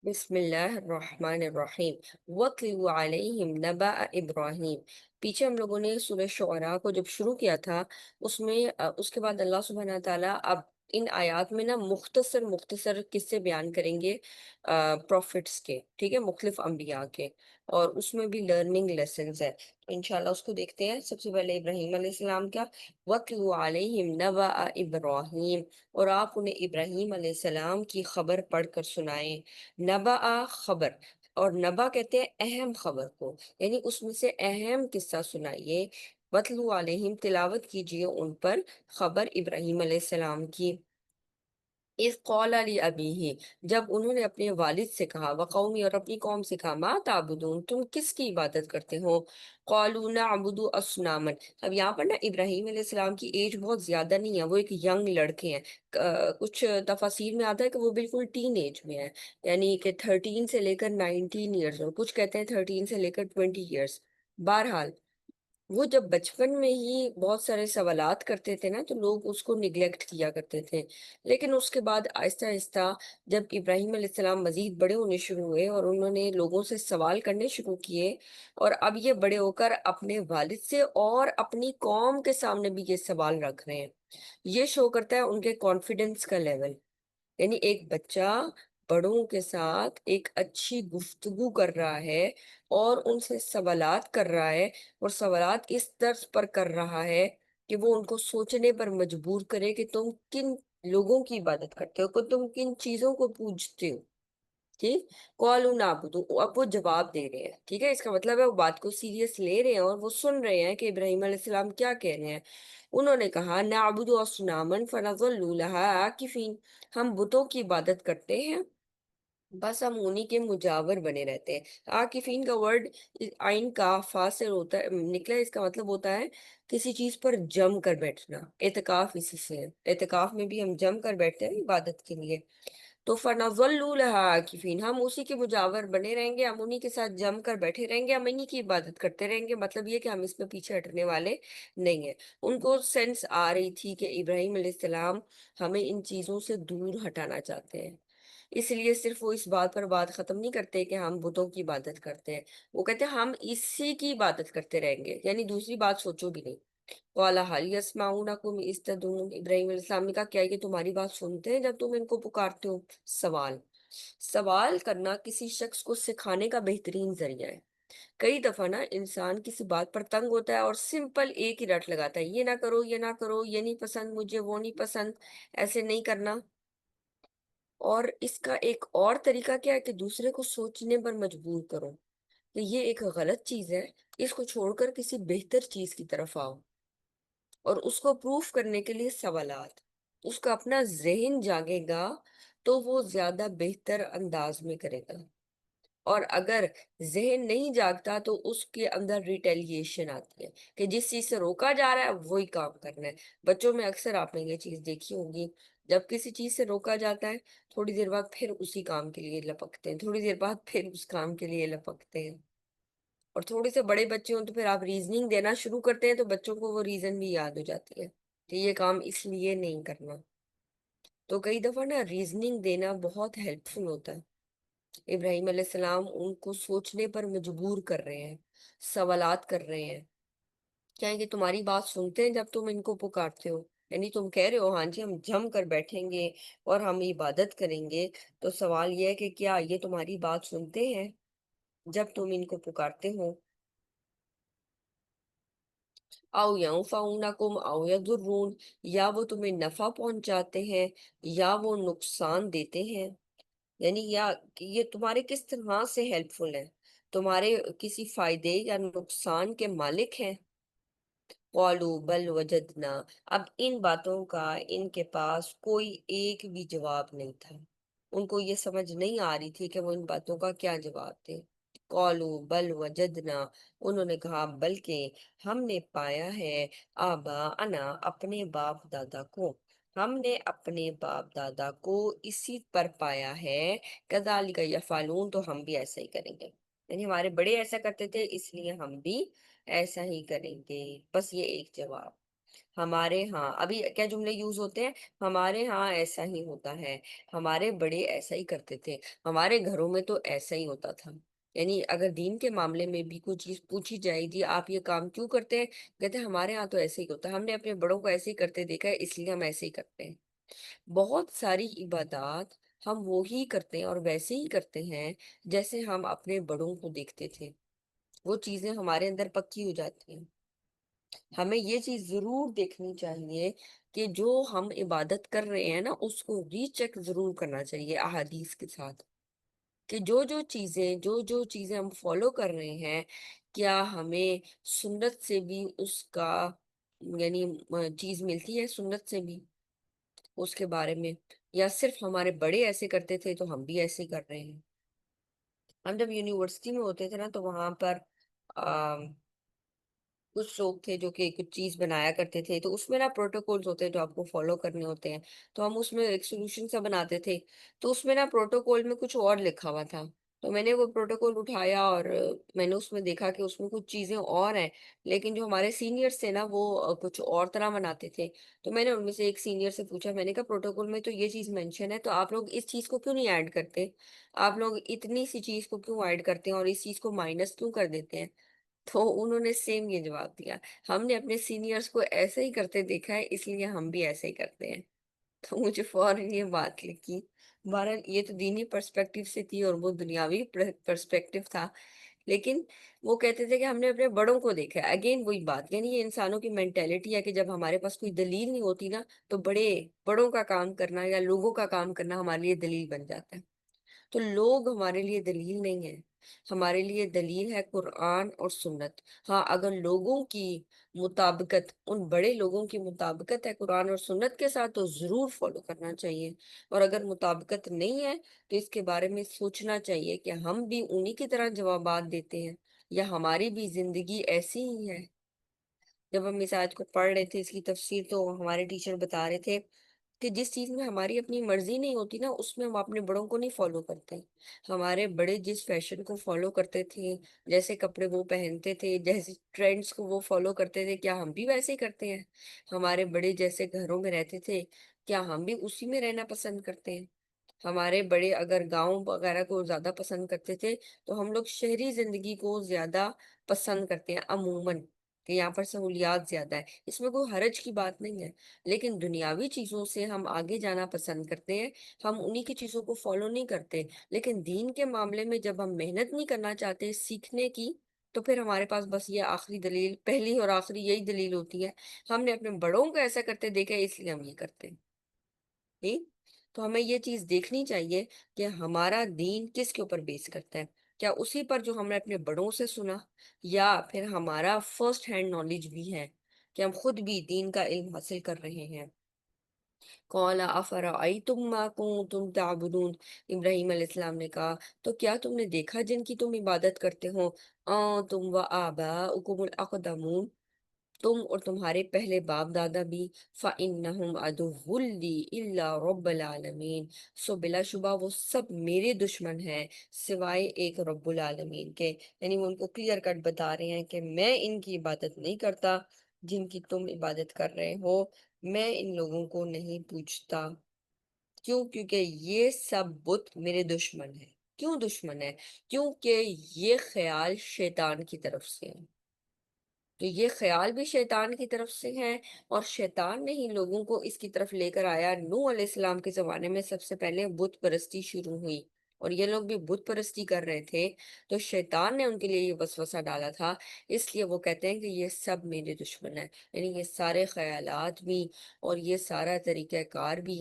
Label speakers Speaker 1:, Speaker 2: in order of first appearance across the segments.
Speaker 1: بسم اللہ الرحمن الرحیم وَاتْلُ عَلَيْهِمْ نَبَأَ ابراہیم۔ پیچھے ہم لوگوں نے سورہ شعراء کو جب شروع کیا تھا، اس میں اس کے بعد اللہ سبحانہ تعالیٰ اب ان آیات میں نا مختصر مختصر قصے بیان کریں گے پروفٹس کے، ٹھیک ہے، مختلف انبیاء کے، اور اس میں بھی لرننگ لیسنز ہے، تو انشاءاللہ اس کو دیکھتے ہیں۔ سب سے پہلے ابراہیم علیہ السلام کا وَاتْلُ عَلَيْهِمْ نَبَأَ ابراہیم، اور آپ انہیں ابراہیم علیہ السلام کی خبر پڑھ کر سنائیں۔ نبا خبر، اور نبا کہتے ہیں اہم خبر کو، یعنی اس میں سے اہم قصہ سنائیے۔ وَاتْلُو عَلَيْهِمْ، تلاوت کیجئے ان پر خبر ابراہیم علیہ السلام کی۔ اذ قال لأبیہ، جب انہوں نے اپنے والد سے کہا، وقومی، اور اپنی قوم سے کہا، ما تعبدون، تم کس کی عبادت کرتے ہو؟ قالوا نعبد اصناما، اب یہاں پر نا ابراہیم علیہ السلام کی ایج بہت زیادہ نہیں ہے، وہ ایک ینگ لڑکے ہیں۔ کچھ تفاسیر میں آتا ہے کہ وہ بالکل ٹین ایج میں ہے، یعنی کہ 13 سے لے کر 19 ایئرز، اور کچھ کہتے ہیں 13 سے لے کر 20 ایئرز۔ بہرحال وہ جب بچپن میں ہی بہت سارے سوالات کرتے تھے نا، تو لوگ اس کو نگلیکٹ کیا کرتے تھے، لیکن اس کے بعد آہستہ آہستہ جب ابراہیم علیہ السلام مزید بڑے ہونے شروع ہوئے اور انہوں نے لوگوں سے سوال کرنے شروع کیے، اور اب یہ بڑے ہو کر اپنے والد سے اور اپنی قوم کے سامنے بھی یہ سوال رکھ رہے ہیں، یہ شو کرتا ہے ان کے کانفیڈنس کا لیول۔ یعنی ایک بچہ بڑوں کے ساتھ ایک اچھی گفتگو کر رہا ہے اور ان سے سوالات کر رہا ہے، اور سوالات اس طرز پر کر رہا ہے کہ وہ ان کو سوچنے پر مجبور کرے کہ تم کن لوگوں کی عبادت کرتے ہو، کہ تم کن چیزوں کو پوجتے ہو، ٹھیک۔ قَالُوا نَعْبُدُ، اب وہ جواب دے رہے ہیں، ٹھیک ہے، اس کا مطلب ہے وہ بات کو سیریس لے رہے ہیں اور وہ سن رہے ہیں کہ ابراہیم علیہ السلام کیا کہہ رہے ہیں۔ انہوں نے کہا نَعْبُدُ أَصْنَامًا فَنَظَلُّ لَهَا عَاكِفِينَ، ہم بتوں کی عبادت کرتے ہیں، بس ہم انہی کے مجاور بنے رہتے ہیں۔ عاکفین کا ورڈ آئین کا فا سے ہوتا ہے نکلا ہے، اس کا مطلب ہوتا ہے کسی چیز پر جم کر بیٹھنا۔ اعتکاف اسی سے ہے، اعتکاف میں بھی ہم جم کر بیٹھتے ہیں عبادت کے لیے۔ تو فَنَظَلُّ لَهَا عَاكِفِينَ، ہم اسی کے مجاور بنے رہیں گے، ہم انہی کے ساتھ جم کر بیٹھے رہیں گے، ہم انہی کی عبادت کرتے رہیں گے، مطلب یہ کہ ہم اس میں پیچھے ہٹنے والے نہیں ہیں۔ ان کو سینس آ رہی تھی کہ ابراہیم علیہ السلام ہمیں ان چیزوں سے دور ہٹانا چاہتے ہیں، اس لیے صرف وہ اس بات پر بات ختم نہیں کرتے کہ ہم بتوں کی عبادت کرتے ہیں، وہ کہتے ہیں ہم اسی کی عبادت کرتے رہیں گے، یعنی دوسری بات سوچو بھی نہیں۔ قَالَ هَلْ يَسْمَعُونَكُمْ إِذْ تَدْعُونَ، ابراہیم علیہ السلام نے کہا کیا یہ تمہاری بات سنتے ہیں جب تم ان کو پکارتے ہو؟ سوال، سوال کرنا کسی شخص کو سکھانے کا بہترین ذریعہ ہے۔ کئی دفعہ نا انسان کسی بات پر تنگ ہوتا ہے اور سمپل ایک ہی رٹ لگاتا ہے، یہ نہ کرو، یہ نہ کرو، یہ نہیں پسند مجھے، وہ نہیں پسند، ایسے نہیں کرنا۔ اور اس کا ایک اور طریقہ کیا ہے کہ دوسرے کو سوچنے پر مجبور کرو کہ یہ ایک غلط چیز ہے، اس کو چھوڑ کر کسی بہتر چیز کی طرف آؤ، اور اس کو پروف کرنے کے لیے سوالات، اس کا اپنا ذہن جاگے گا تو وہ زیادہ بہتر انداز میں کرے گا، اور اگر ذہن نہیں جاگتا تو اس کے اندر ریٹیلیشن آتی ہے کہ جس چیز سے روکا جا رہا ہے وہی کام کرنا ہے۔ بچوں میں اکثر آپ نے یہ چیز دیکھی ہوگی، جب کسی چیز سے روکا جاتا ہے تھوڑی دیر بعد پھر اسی کام کے لیے لپکتے ہیں، تھوڑی دیر بعد پھر اس کام کے لیے لپکتے ہیں، اور تھوڑے سے بڑے بچے ہوں تو پھر آپ ریزننگ دینا شروع کرتے ہیں تو بچوں کو وہ ریزن بھی یاد ہو جاتی ہے کہ یہ کام اس لیے نہیں کرنا۔ تو کئی دفعہ نا ریزننگ دینا بہت ہیلپ فل ہوتا ہے۔ ابراہیم علیہ السلام ان کو سوچنے پر مجبور کر رہے ہیں، سوالات کر رہے ہیں، کیا یہ تمہاری بات سنتے ہیں جب تم ان کو پکارتے ہو؟ یعنی تم کہہ رہے ہو ہاں جی ہم جم کر بیٹھیں گے اور ہم عبادت کریں گے، تو سوال یہ ہے کہ کیا یہ تمہاری بات سنتے ہیں جب تم ان کو پکارتے ہو؟ او ینفعونکم او یضرون، یا وہ تمہیں نفع پہنچاتے ہیں یا وہ نقصان دیتے ہیں، یعنی یا کہ یہ تمہارے کس طرح سے ہیلپ فل ہیں، تمہارے کسی فائدے یا نقصان کے مالک ہیں۔ قالوا بل وجدنا، اب ان باتوں کا ان کے پاس کوئی ایک بھی جواب نہیں تھا، ان کو یہ سمجھ نہیں آ رہی تھی کہ وہ ان باتوں کا کیا جواب دے۔ قالوا بل وجدنا، انہوں نے کہا بلکہ ہم نے پایا ہے آبا انا، اپنے باپ دادا کو، ہم نے اپنے باپ دادا کو اسی پر پایا ہے، کذالک یفعلون، تو ہم بھی ایسا ہی کریں گے، یعنی ہمارے بڑے ایسا کرتے تھے اس لیے ہم بھی ایسا ہی کریں گے، بس یہ ایک جواب۔ ہمارے ہاں ابھی کیا جملے یوز ہوتے ہیں؟ ہمارے ہاں ایسا ہی ہوتا ہے، ہمارے بڑے ایسا ہی کرتے تھے، ہمارے گھروں میں تو ایسا ہی ہوتا تھا۔ یعنی اگر دین کے معاملے میں بھی کوئی چیز پوچھی جائے گی آپ یہ کام کیوں کرتے ہیں، کہتے ہیں ہمارے ہاں تو ایسے ہی ہوتا ہے، ہم نے اپنے بڑوں کو ایسے ہی کرتے دیکھا ہے اس لیے ہم ایسے ہی کرتے ہیں۔ بہت ساری عبادات ہم وہی کرتے ہیں اور ویسے ہی کرتے ہیں جیسے ہم اپنے بڑوں کو دیکھتے تھے، وہ چیزیں ہمارے اندر پکی ہو جاتی ہیں۔ ہمیں یہ چیز ضرور دیکھنی چاہیے کہ جو ہم عبادت کر رہے ہیں نا اس کو ری چیک ضرور کرنا چاہیے احادیث کے ساتھ، کہ جو جو چیزیں ہم فالو کر رہے ہیں کیا ہمیں سنت سے بھی اس کا یعنی چیز ملتی ہے، سنت سے بھی اس کے بارے میں، یا صرف ہمارے بڑے ایسے کرتے تھے تو ہم بھی ایسے ہی کر رہے ہیں۔ ہم جب یونیورسٹی میں ہوتے تھے نا تو وہاں پر کچھ لوگ تھے جو کہ کچھ چیز بنایا کرتے تھے، تو اس میں نا پروٹوکولز ہوتے ہیں جو آپ کو فالو کرنے ہوتے ہیں، تو ہم اس میں ایک سولوشن سا بناتے تھے، تو اس میں نا پروٹوکول میں کچھ اور لکھا ہوا تھا، تو میں نے وہ پروٹوکول اٹھایا اور میں نے اس میں دیکھا کہ اس میں کچھ چیزیں اور ہیں، لیکن جو ہمارے سینئرز تھے نا وہ کچھ اور طرح بناتے تھے، تو میں نے ان میں سے ایک سینئر سے پوچھا، میں نے کہا پروٹوکول میں تو یہ چیز مینشن ہے تو آپ لوگ اس چیز کو کیوں نہیں ایڈ کرتے، آپ لوگ اتنی سی چیز کو کیوں ایڈ کرتے ہیں اور اس چیز کو مائنس کیوں کر دیتے ہیں؟ تو انہوں نے سیم یہ جواب دیا، ہم نے اپنے سینئرز کو ایسے ہی کرتے دیکھا ہے اس لیے ہم بھی ایسے ہی کرتے ہیں۔ تو مجھے فوراً یہ بات لگی۔ بہرحال یہ تو دینی پرسپیکٹیو سے تھی اور وہ دنیاوی پرسپیکٹیو تھا، لیکن وہ کہتے تھے کہ ہم نے اپنے بڑوں کو دیکھا ہے، اگین وہی بات، یعنی یہ انسانوں کی مینٹیلٹی ہے کہ جب ہمارے پاس کوئی دلیل نہیں ہوتی نا تو بڑوں کا کام کرنا یا لوگوں کا کام کرنا ہمارے لیے دلیل بن جاتا ہے۔ تو لوگ ہمارے لیے دلیل نہیں ہے، ہمارے لیے دلیل ہے قرآن اور سنت۔ ہاں اگر لوگوں کی مطابقت، ان بڑے لوگوں کی مطابقت ہے قرآن اور سنت کے ساتھ تو ضرور فالو کرنا چاہیے، اور اگر مطابقت نہیں ہے تو اس کے بارے میں سوچنا چاہیے کہ ہم بھی انہی کی طرح جوابات دیتے ہیں یا ہماری بھی زندگی ایسی ہی ہے۔ جب ہم اس آیت کو پڑھ رہے تھے اس کی تفسیر، تو ہمارے ٹیچر بتا رہے تھے کہ جس چیز میں ہماری اپنی مرضی نہیں ہوتی نا اس میں ہم اپنے بڑوں کو نہیں فالو کرتے۔ ہمارے بڑے جس فیشن کو فالو کرتے تھے، جیسے کپڑے وہ پہنتے تھے، جیسے ٹرینڈز کو وہ فالو کرتے تھے، کیا ہم بھی ویسے ہی کرتے ہیں؟ ہمارے بڑے جیسے گھروں میں رہتے تھے کیا ہم بھی اسی میں رہنا پسند کرتے ہیں؟ ہمارے بڑے اگر گاؤں وغیرہ کو زیادہ پسند کرتے تھے تو ہم لوگ شہری زندگی کو زیادہ پسند کرتے ہیں عموماً، کہ یہاں پر سہولیات زیادہ ہے، اس میں کوئی حرج کی بات نہیں ہے، لیکن دنیاوی چیزوں سے ہم آگے جانا پسند کرتے ہیں، ہم انہی کی چیزوں کو فالو نہیں کرتے، لیکن دین کے معاملے میں جب ہم محنت نہیں کرنا چاہتے سیکھنے کی، تو پھر ہمارے پاس بس یہ آخری دلیل، پہلی اور آخری یہی دلیل ہوتی ہے، ہم نے اپنے بڑوں کو ایسا کرتے دیکھا ہے اس لیے ہم یہ کرتے ہیں۔ ٹھیک؟ تو ہمیں یہ چیز دیکھنی چاہیے کہ ہمارا دین کس کے اوپر بیس کرتا ہے، کیا اسی پر جو ہم نے اپنے بڑوں سے سنا، یا پھر ہمارا فرسٹ ہینڈ نالج بھی ہے کہ ہم خود بھی دین کا علم حاصل کر رہے ہیں۔ قَالَ أَفَرَأَيْتُم مَّا كُنتُمْ تَعْبُدُونَ، ابراہیم علیہ السلام نے کہا تو کیا تم نے دیکھا جن کی تم عبادت کرتے ہو، أَنتُمْ وَآبَاؤُكُمُ الْأَقْدَمُونَ، تم اور تمہارے پہلے باپ دادا بھی، فَإِنَّهُمْ عَدُوٌّ لِّي إِلَّا رَبَّ الْعَالَمِينَ، سو بلا شبہ وہ سب میرے دشمن ہیں سوائے ایک رب العالمین کے۔ یعنی وہ ان کو کلیئر کٹ بتا رہے ہیں کہ میں ان کی عبادت نہیں کرتا جن کی تم عبادت کر رہے ہو، میں ان لوگوں کو نہیں پوچھتا، کیوں؟ کیونکہ یہ سب بت میرے دشمن ہیں۔ کیوں دشمن ہے؟ کیونکہ یہ خیال شیطان کی طرف سے ہے، تو یہ خیال بھی شیطان کی طرف سے ہے، اور شیطان نے ہی لوگوں کو اس کی طرف لے کر آیا۔ نوح علیہ السلام کے زمانے میں سب سے پہلے بت پرستی شروع ہوئی، اور یہ لوگ بھی بت پرستی کر رہے تھے، تو شیطان نے ان کے لیے یہ وسوسہ ڈالا تھا، اس لیے وہ کہتے ہیں کہ یہ سب میرے دشمن ہیں، یعنی یہ سارے خیالات بھی اور یہ سارا طریقہ کار بھی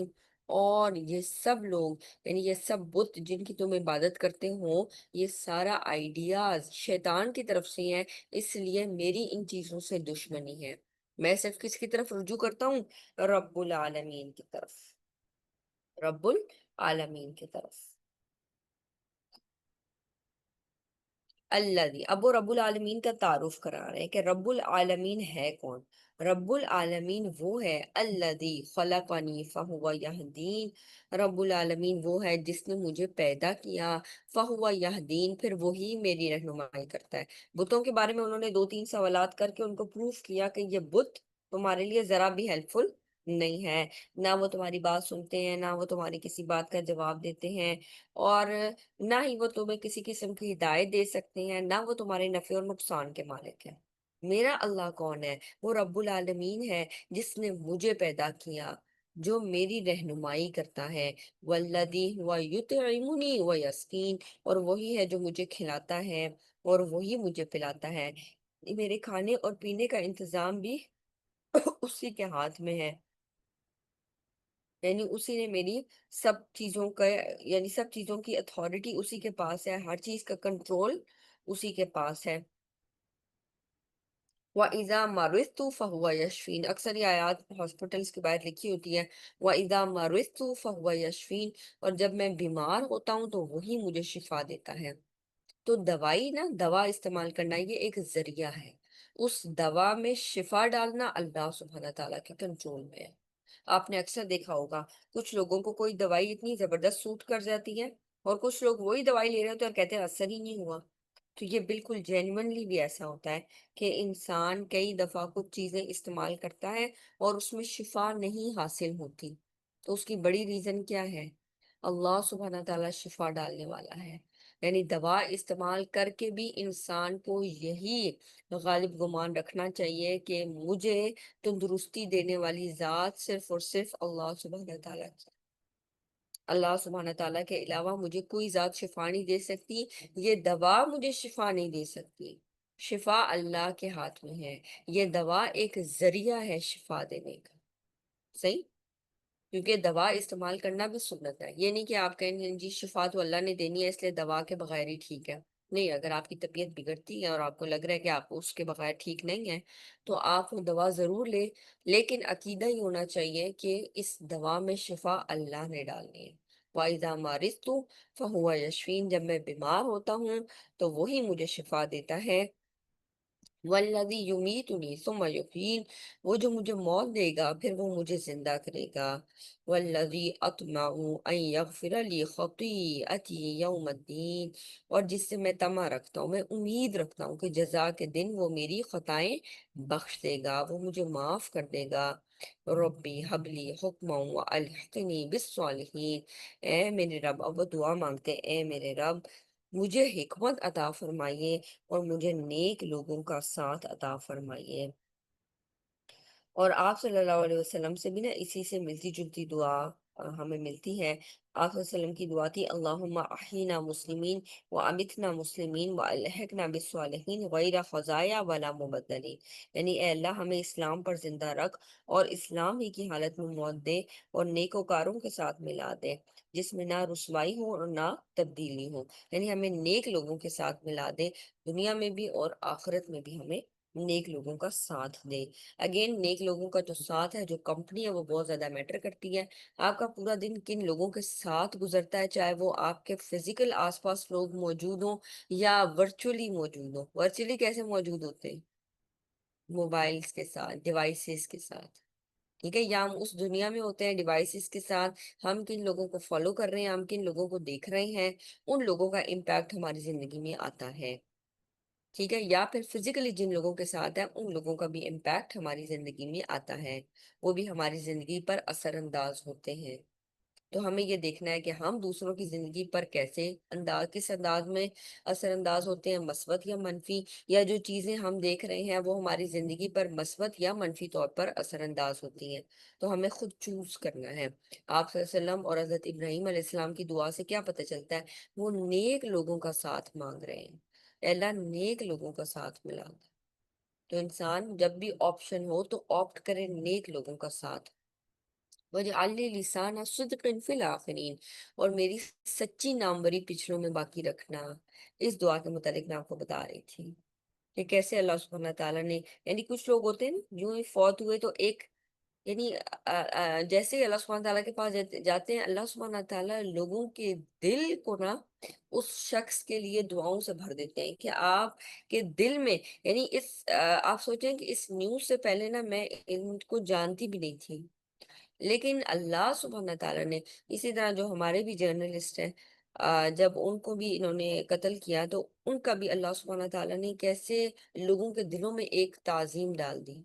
Speaker 1: اور یہ سب لوگ، یعنی یہ سب بت جن کی تم عبادت کرتے ہو، یہ سارا آئیڈیاز شیطان کی طرف سے ہیں، اس لیے میری ان چیزوں سے دشمنی ہے۔ میں صرف کس کی طرف رجوع کرتا ہوں؟ رب العالمین کی طرف، رب العالمین کی طرف۔ اللہ، اب وہ رب العالمین کا تعارف کرا رہے ہیں کہ رب العالمین ہے کون۔ رب العالمین وہ ہے الذی خلقنی فہو یہدین، رب العالمین وہ ہے جس نے مجھے پیدا کیا، فہو یہدین، پھر وہی میری رہنمائی کرتا ہے۔ بتوں کے بارے میں انہوں نے دو تین سوالات کر کے ان کو پروف کیا کہ یہ بت تمہارے لیے ذرا بھی ہیلپ فل نہیں ہے، نہ وہ تمہاری بات سنتے ہیں، نہ وہ تمہاری کسی بات کا جواب دیتے ہیں، اور نہ ہی وہ تمہیں کسی قسم کی ہدایت دے سکتے ہیں، نہ وہ تمہارے نفع اور نقصان کے مالک ہیں۔ میرا اللہ کون ہے؟ وہ رب العالمین ہے، جس نے مجھے پیدا کیا، جو میری رہنمائی کرتا ہے، والذی ہوا یطعمنی ویسقین، اور وہی ہے جو مجھے کھلاتا ہے اور وہی مجھے پلاتا ہے۔ میرے کھانے اور پینے کا انتظام بھی اسی کے ہاتھ میں ہے، یعنی اسی نے میری سب چیزوں کا، یعنی سب چیزوں کی اتھارٹی اسی کے پاس ہے، ہر چیز کا کنٹرول اسی کے پاس ہے۔ وَإِذَا مَرِضْتُ فَهُوَ يَشْفِينِ، اکثر یہ آیات ہاسپٹلس کے باہر لکھی ہوتی ہے، وَإِذَا مَرِضْتُ فَهُوَ يَشْفِينِ، اور جب میں بیمار ہوتا ہوں تو وہی مجھے شفا دیتا ہے۔ تو دوائی نا، دوا استعمال کرنا یہ ایک ذریعہ ہے، اس دوا میں شفا ڈالنا اللہ سبحانہ تعالیٰ کے کنٹرول میں ہے۔ آپ نے اکثر دیکھا ہوگا کچھ لوگوں کو کوئی دوائی اتنی زبردست سوٹ کر جاتی ہے، اور کچھ لوگ وہی دوائی لے رہے ہوتے ہیں اور کہتے ہیں اثر ہی نہیں ہوا۔ تو یہ بالکل جینونلی بھی ایسا ہوتا ہے کہ انسان کئی دفعہ کچھ چیزیں استعمال کرتا ہے اور اس میں شفا نہیں حاصل ہوتی، تو اس کی بڑی ریزن کیا ہے؟ اللہ سبحانہ تعالیٰ شفا ڈالنے والا ہے۔ یعنی دوا استعمال کر کے بھی انسان کو یہی غالب گمان رکھنا چاہیے کہ مجھے تندرستی دینے والی ذات صرف اور صرف اللہ سبحانہ تعالیٰ کی، اللہ سبحانہ تعالیٰ کے علاوہ مجھے کوئی ذات شفا نہیں دے سکتی، یہ دوا مجھے شفا نہیں دے سکتی، شفا اللہ کے ہاتھ میں ہے، یہ دوا ایک ذریعہ ہے شفا دینے کا، صحیح؟ کیونکہ دوا استعمال کرنا بھی سنت ہے، یہ نہیں کہ آپ کہیں جی شفا تو اللہ نے دینی ہے اس لیے دوا کے بغیر ہی ٹھیک ہے۔ نہیں، اگر آپ کی طبیعت بگڑتی ہے اور آپ کو لگ رہا ہے کہ آپ اس کے بغیر ٹھیک نہیں ہے تو آپ وہ دوا ضرور لیں، لیکن عقیدہ ہی ہونا چاہیے کہ اس دوا میں شفا اللہ نے ڈالنی ہے۔ وَإِذَا مَرِضْتُ فَهُوَ يَشْفِينِ، جب میں بیمار ہوتا ہوں تو وہی مجھے شفا دیتا ہے۔ والذی یمیتنی ثم یحیین، وہ جو مجھے موت دے گا پھر وہ مجھے زندہ کرے گا۔ والذی اطمع ان یغفر لی خطیئتی یوم الدین، اور جس سے میں طمع رکھتا ہوں، میں امید رکھتا ہوں کہ جزا کے دن وہ میری خطائیں بخش دے گا، وہ مجھے معاف کر دے گا۔ ربی حبلی حکما والحقنی بالصالحین، اے میرے رب، اب وہ دعا مانگتے، اے میرے رب مجھے حکمت عطا فرمائیے اور مجھے نیک لوگوں کا ساتھ عطا فرمائیے۔ اور آپ صلی اللہ علیہ وسلم سے بھی نا اسی سے ملتی جلتی دعا ہمیں ملتی ہے۔ آپ صلی اللہ علیہ وسلم کی دعا تھی، اللہم احینا مسلمین و امتنا مسلمین و الحقنا بالصالحین غیر خزایا ولا مبدلین، یعنی اے اللہ ہمیں اسلام پر زندہ رکھ اور اسلام ہی کی حالت میں موت دے اور نیکوکاروں کے ساتھ ملا دے، جس میں نہ رسوائی ہو اور نہ تبدیلی ہو، یعنی ہمیں نیک لوگوں کے ساتھ ملا دے، دنیا میں بھی اور آخرت میں بھی ہمیں نیک لوگوں کا ساتھ دے۔ اگین نیک لوگوں کا جو ساتھ ہے، جو کمپنی ہے، وہ بہت زیادہ میٹر کرتی ہے۔ آپ کا پورا دن کن لوگوں کے ساتھ گزرتا ہے، چاہے وہ آپ کے فزیکل آس پاس لوگ موجود ہوں یا ورچولی موجود ہوں۔ ورچولی کیسے موجود ہوتے ہیں؟ موبائلز کے ساتھ، ڈیوائسز کے ساتھ، ٹھیک ہے، یا ہم اس دنیا میں ہوتے ہیں ڈیوائسز کے ساتھ، ہم کن لوگوں کو فالو کر رہے ہیں، ہم کن لوگوں کو دیکھ رہے ہیں، ان لوگوں کا امپیکٹ ہماری زندگی میں آتا ہے، ٹھیک ہے، یا پھر فزیکلی جن لوگوں کے ساتھ ہیں ان لوگوں کا بھی امپیکٹ ہماری زندگی میں آتا ہے، وہ بھی ہماری زندگی پر اثر انداز ہوتے ہیں۔ تو ہمیں یہ دیکھنا ہے کہ ہم دوسروں کی زندگی پر کس انداز میں اثر انداز ہوتے ہیں، مثبت یا منفی، یا جو چیزیں ہم دیکھ رہے ہیں وہ ہماری زندگی پر مثبت یا منفی طور پر اثر انداز ہوتی ہیں۔ تو ہمیں خود چوز کرنا ہے۔ آپ صلی اللہ علیہ وسلم اور حضرت ابراہیم علیہ السلام کی دعا سے کیا پتہ چلتا ہے؟ وہ نیک لوگوں کا ساتھ مانگ رہے ہیں، اے اللہ نیک لوگوں کا ساتھ ملا دے۔ تو انسان جب بھی آپشن ہو تو آپٹ کرے نیک لوگوں کا ساتھ۔ وَجَعَلْ لِي لِسَانَ صِدْقٍ فِي الْآخِرِينَ، اور میری سچی ناموری پچھڑوں میں باقی رکھنا۔ اس دعا کے متعلق میں آپ کو بتا رہی تھی کہ کیسے اللہ سبحانہ تعالیٰ نے، یعنی کچھ لوگ ہوتے ہیں نا جو ہی فوت ہوئے تو ایک، یعنی جیسے ہی اللہ سبحانہ تعالیٰ کے پاس جاتے ہیں، اللہ سبحانہ تعالیٰ لوگوں کے دل کو نا اس شخص کے لیے دعاؤں سے بھر دیتے ہیں کہ آپ کے دل میں، یعنی آپ سوچیں کہ اس نیوز سے پہلے نا میں ان کو جانتی بھی نہیں تھی، لیکن اللہ سبحانہ تعالیٰ نے، اسی طرح جو ہمارے بھی جرنلسٹ ہیں، جب ان کو بھی انہوں نے قتل کیا تو ان کا بھی اللہ سبحانہ تعالیٰ نے کیسے لوگوں کے دلوں میں ایک تعظیم ڈال دی،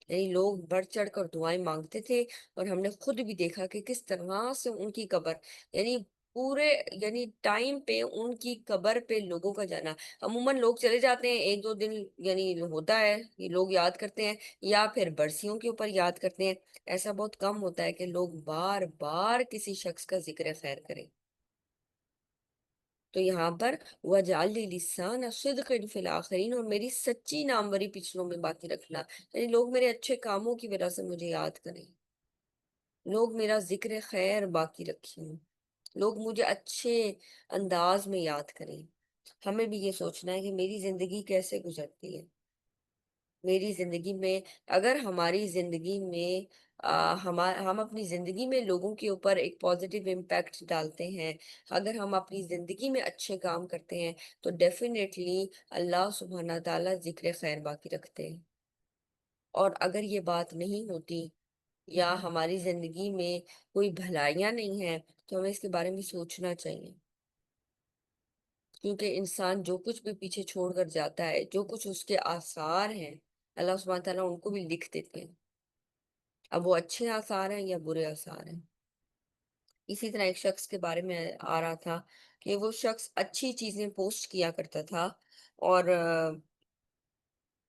Speaker 1: یعنی لوگ بڑھ چڑھ کر دعائیں مانگتے تھے، اور ہم نے خود بھی دیکھا کہ کس طرح سے ان کی قبر، یعنی پورے، یعنی ٹائم پہ ان کی قبر پہ لوگوں کا جانا، عموماً لوگ چلے جاتے ہیں ایک دو دن، یعنی ہوتا ہے یہ لوگ یاد کرتے ہیں، یا پھر برسیوں کے اوپر یاد کرتے ہیں، ایسا بہت کم ہوتا ہے کہ لوگ بار بار کسی شخص کا ذکر خیر کریں۔ تو یہاں پر وَاجْعَل لِي لِسَانَ صِدْقٍ فِي الْآخِرِينَ، اور میری سچی ناموری پچھلوں میں باقی رکھنا، یعنی لوگ میرے اچھے کاموں کی وجہ سے مجھے یاد کریں، لوگ میرا ذکر خیر باقی رکھیں، لوگ مجھے اچھے انداز میں یاد کریں۔ ہمیں بھی یہ سوچنا ہے کہ میری زندگی کیسے گزرتی ہے، میری زندگی میں، اگر ہماری زندگی میں ہم اپنی زندگی میں لوگوں کے اوپر ایک پازیٹیو امپیکٹ ڈالتے ہیں، اگر ہم اپنی زندگی میں اچھے کام کرتے ہیں، تو ڈیفینیٹلی اللہ سبحانہ تعالیٰ ذکر خیر باقی رکھتے ہیں۔ اور اگر یہ بات نہیں ہوتی، یا ہماری زندگی میں کوئی بھلائیاں نہیں ہیں، تو ہمیں اس کے بارے میں سوچنا چاہیے، کیونکہ انسان جو کچھ بھی پیچھے چھوڑ کر جاتا ہے، جو کچھ اس کے آثار ہیں، اللہ سبحانہ تعالیٰ ان کو بھی لکھ دیتے ہیں، اب وہ اچھے آثار ہیں یا برے آثار ہیں۔ اسی طرح ایک شخص کے بارے میں آ رہا تھا کہ وہ شخص اچھی چیزیں پوسٹ کیا کرتا تھا، اور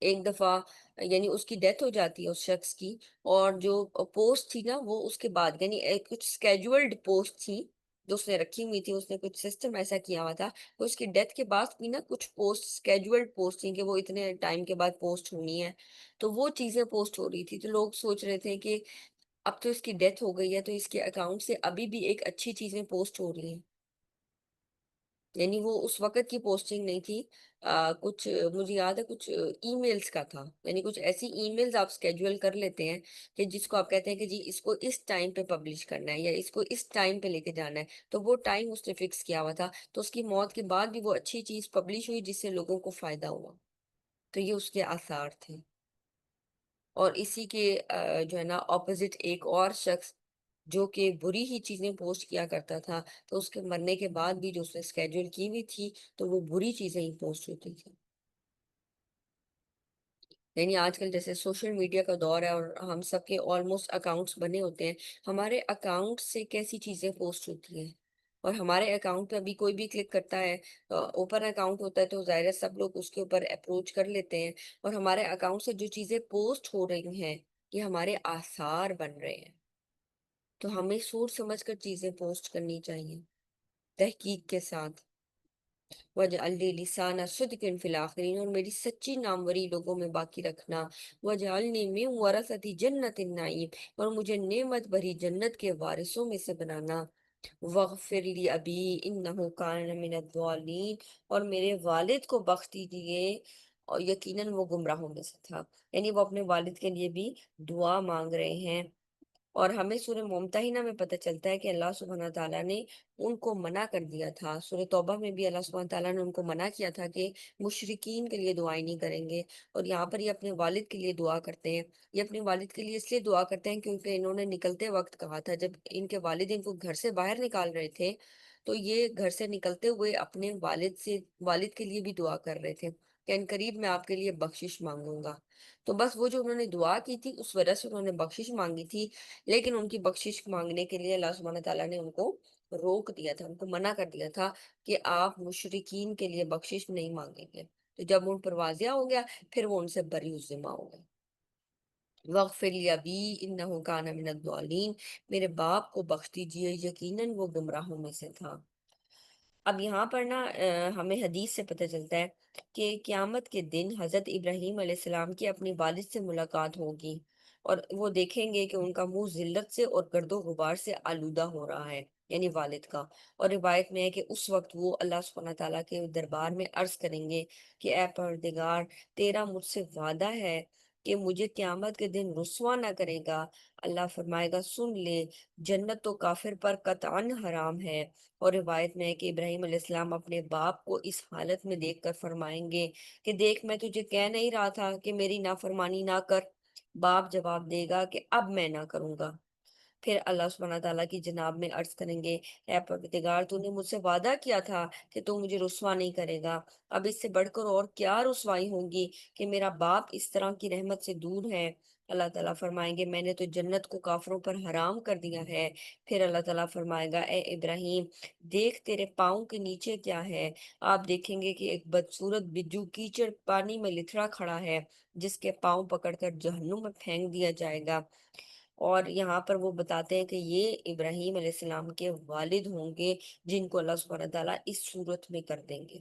Speaker 1: ایک دفعہ، یعنی اس کی ڈیتھ ہو جاتی ہے اس شخص کی، اور جو پوسٹ تھی نا وہ اس کے بعد، یعنی کچھ اسکیجولڈ پوسٹ تھی جو اس نے رکھی ہوئی تھی، اس نے کچھ سسٹم ایسا کیا ہوا تھا کہ اس کی ڈیتھ کے بعد بھی نا کچھ پوسٹ اسکیجولڈ پوسٹ تھیں کہ وہ اتنے ٹائم کے بعد پوسٹ ہونی ہے، تو وہ چیزیں پوسٹ ہو رہی تھی، تو لوگ سوچ رہے تھے کہ اب تو اس کی ڈیتھ ہو گئی ہے تو اس کے اکاؤنٹ سے ابھی بھی ایک اچھی چیزیں پوسٹ ہو رہی ہیں، یعنی وہ اس وقت کی پوسٹنگ نہیں تھی، کچھ مجھے یاد ہے کچھ ای میلز کا تھا، یعنی کچھ ایسی ای میلز آپ اسکیجول کر لیتے ہیں کہ جس کو آپ کہتے ہیں کہ جی اس کو اس ٹائم پہ پبلش کرنا ہے یا اس کو اس ٹائم پہ لے کے جانا ہے، تو وہ ٹائم اس نے فکس کیا ہوا تھا، تو اس کی موت کے بعد بھی وہ اچھی چیز پبلش ہوئی جس سے لوگوں کو فائدہ ہوا، تو یہ اس کے آثار تھے۔ اور اسی کے جو ہے نا اپوزٹ ایک اور شخص جو کہ بری ہی چیزیں پوسٹ کیا کرتا تھا، تو اس کے مرنے کے بعد بھی جو اس نے اسکیجول کی ہوئی تھی تو وہ بری چیزیں ہی پوسٹ ہوتی تھی۔ یعنی آج کل جیسے سوشل میڈیا کا دور ہے اور ہم سب کے آلموسٹ اکاؤنٹس بنے ہوتے ہیں، ہمارے اکاؤنٹ سے کیسی چیزیں پوسٹ ہوتی ہیں، اور ہمارے اکاؤنٹ پہ ابھی کوئی بھی کلک کرتا ہے، اوپن اکاؤنٹ ہوتا ہے تو ظاہر ہے سب لوگ اس کے اوپر اپروچ کر لیتے ہیں، اور ہمارے اکاؤنٹ سے جو چیزیں پوسٹ ہو رہی ہیں یہ ہمارے آثار بن رہے ہیں، تو ہمیں سوچ سمجھ کر چیزیں پوسٹ کرنی چاہیے تحقیق کے ساتھ۔ وَاجْعَل لِّي لِسَانَ صِدْقٍ فِي الْآخِرِينَ، اور میری سچی ناموری لوگوں میں باقی رکھنا، وَاجْعَلْنِي مِن وَرَثَةِ جَنَّةِ النَّعِيمِ، اور مجھے نعمت بھری جنت کے وارثوں میں سے بنانا، وَاغْفِرْ لِأَبِي إِنَّهُ كَانَ مِنَ الضَّالِّينَ، اور میرے والد کو بخش دیجئے، اور یقیناً وہ گمراہوں میں سے تھا، یعنی وہ اپنے والد کے لیے بھی دعا مانگ رہے ہیں۔ اور ہمیں سورہ ممتحنہ میں پتہ چلتا ہے کہ اللہ سبحانہ تعالیٰ نے ان کو منع کر دیا تھا، سورہ توبہ میں بھی اللہ سبحانہ تعالیٰ نے ان کو منع کیا تھا کہ مشرکین کے لیے دعائیں نہیں کریں گے، اور یہاں پر یہ اپنے والد کے لیے دعا کرتے ہیں، یہ اپنے والد کے لیے اس لیے دعا کرتے ہیں کیونکہ انہوں نے نکلتے وقت کہا تھا، جب ان کے والد ان کو گھر سے باہر نکال رہے تھے تو یہ گھر سے نکلتے ہوئے اپنے والد کے لیے بھی دعا کر رہے تھے کہ ان قریب میں آپ کے لیے بخشش مانگوں گا، تو بس وہ جو انہوں نے دعا کی تھی اس وجہ سے انہوں نے بخشش مانگی تھی، لیکن ان کی بخشش مانگنے کے لیے اللہ سبحانہ تعالیٰ نے ان کو روک دیا تھا، ان کو منع کر دیا تھا کہ آپ مشرکین کے لیے بخشش نہیں مانگیں گے، تو جب ان پر واضح ہو گیا پھر وہ ان سے بری ذمہ ہو گئے۔ وَاغْفِرْ لِأَبِي إِنَّهُ كَانَ مِنَ الضَّالِّينَ، میرے باپ کو بخش دیجئے یقیناً وہ گمراہوں میں سے تھا۔ اب یہاں پر نا ہمیں حدیث سے پتہ چلتا ہے کہ قیامت کے دن حضرت ابراہیم علیہ السلام کی اپنی والد سے ملاقات ہوگی، اور وہ دیکھیں گے کہ ان کا منہ ذلت سے اور گرد و غبار سے آلودہ ہو رہا ہے، یعنی والد کا، اور روایت میں ہے کہ اس وقت وہ اللہ سبحانہ تعالیٰ کے دربار میں عرض کریں گے کہ اے پروردگار، تیرا مجھ سے وعدہ ہے کہ مجھے قیامت کے دن رسوا نہ کرے گا۔ اللہ فرمائے گا سن لے، جنت تو کافر پر قطعاً حرام ہے، اور روایت میں ہے کہ ابراہیم علیہ السلام اپنے باپ کو اس حالت میں دیکھ کر فرمائیں گے کہ دیکھ میں تجھے کہہ نہیں رہا تھا کہ میری نافرمانی نہ کر، باپ جواب دے گا کہ اب میں نہ کروں گا، پھر اللہ سبحانہ تعالیٰ کی جناب میں عرض کریں گے اے پروردگار، تو نے مجھ سے وعدہ کیا تھا کہ تو مجھے رسوا نہیں کرے گا، اب اس سے بڑھ کر اور کیا رسوائی ہوگی کہ میرا باپ اس طرح کی رحمت سے دور ہے، اللہ تعالیٰ فرمائیں گے میں نے تو جنت کو کافروں پر حرام کر دیا ہے۔ پھر اللہ تعالیٰ فرمائے گا اے ابراہیم دیکھ تیرے پاؤں کے نیچے کیا ہے؟ آپ دیکھیں گے کہ ایک بدصورت بجو کیچڑ پانی میں لتھڑا کھڑا ہے، جس کے پاؤں پکڑ کر جہنم میں پھینک دیا جائے گا۔ اور یہاں پر وہ بتاتے ہیں کہ یہ ابراہیم علیہ السلام کے والد ہوں گے، جن کو اللہ سبحانہ تعالیٰ اس صورت میں کر دیں گے۔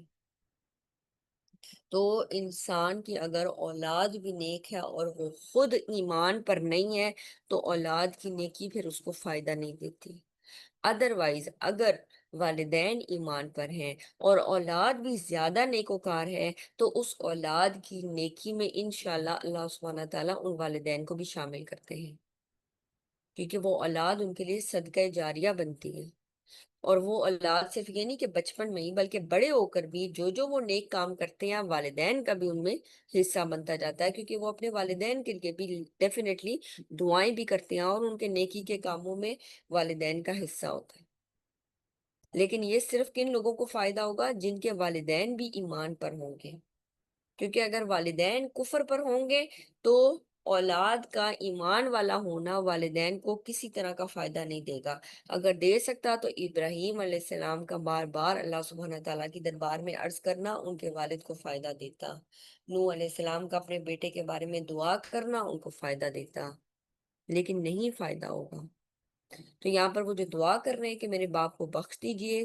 Speaker 1: تو انسان کی اگر اولاد بھی نیک ہے اور وہ خود ایمان پر نہیں ہے تو اولاد کی نیکی پھر اس کو فائدہ نہیں دیتی۔ ادروائز اگر والدین ایمان پر ہیں اور اولاد بھی زیادہ نیکوکار ہے تو اس اولاد کی نیکی میں انشاءاللہ اللہ سبحانہ تعالیٰ ان والدین کو بھی شامل کرتے ہیں، کیونکہ وہ اولاد ان کے لیے صدقہ جاریہ بنتی ہے۔ اور وہ اولاد صرف یہ نہیں کہ بچپن میں ہی بلکہ بڑے ہو کر بھی جو وہ نیک کام کرتے ہیں والدین کا بھی ان میں حصہ بنتا جاتا ہے، کیونکہ وہ اپنے والدین کے لیے بھی ڈیفینیٹلی دعائیں بھی کرتے ہیں اور ان کے نیکی کے کاموں میں والدین کا حصہ ہوتا ہے۔ لیکن یہ صرف کن لوگوں کو فائدہ ہوگا؟ جن کے والدین بھی ایمان پر ہوں گے، کیونکہ اگر والدین کفر پر ہوں گے تو اولاد کا ایمان والا ہونا والدین کو کسی طرح کا فائدہ نہیں دے گا۔ اگر دے سکتا تو ابراہیم علیہ السلام کا بار بار اللہ سبحانہ تعالیٰ کی دربار میں عرض کرنا ان کے والد کو فائدہ دیتا، نوح علیہ السلام کا اپنے بیٹے کے بارے میں دعا کرنا ان کو فائدہ دیتا، لیکن نہیں فائدہ ہوگا۔ تو یہاں پر وہ جو دعا کر رہے ہیں کہ میرے باپ کو بخش دیجئے،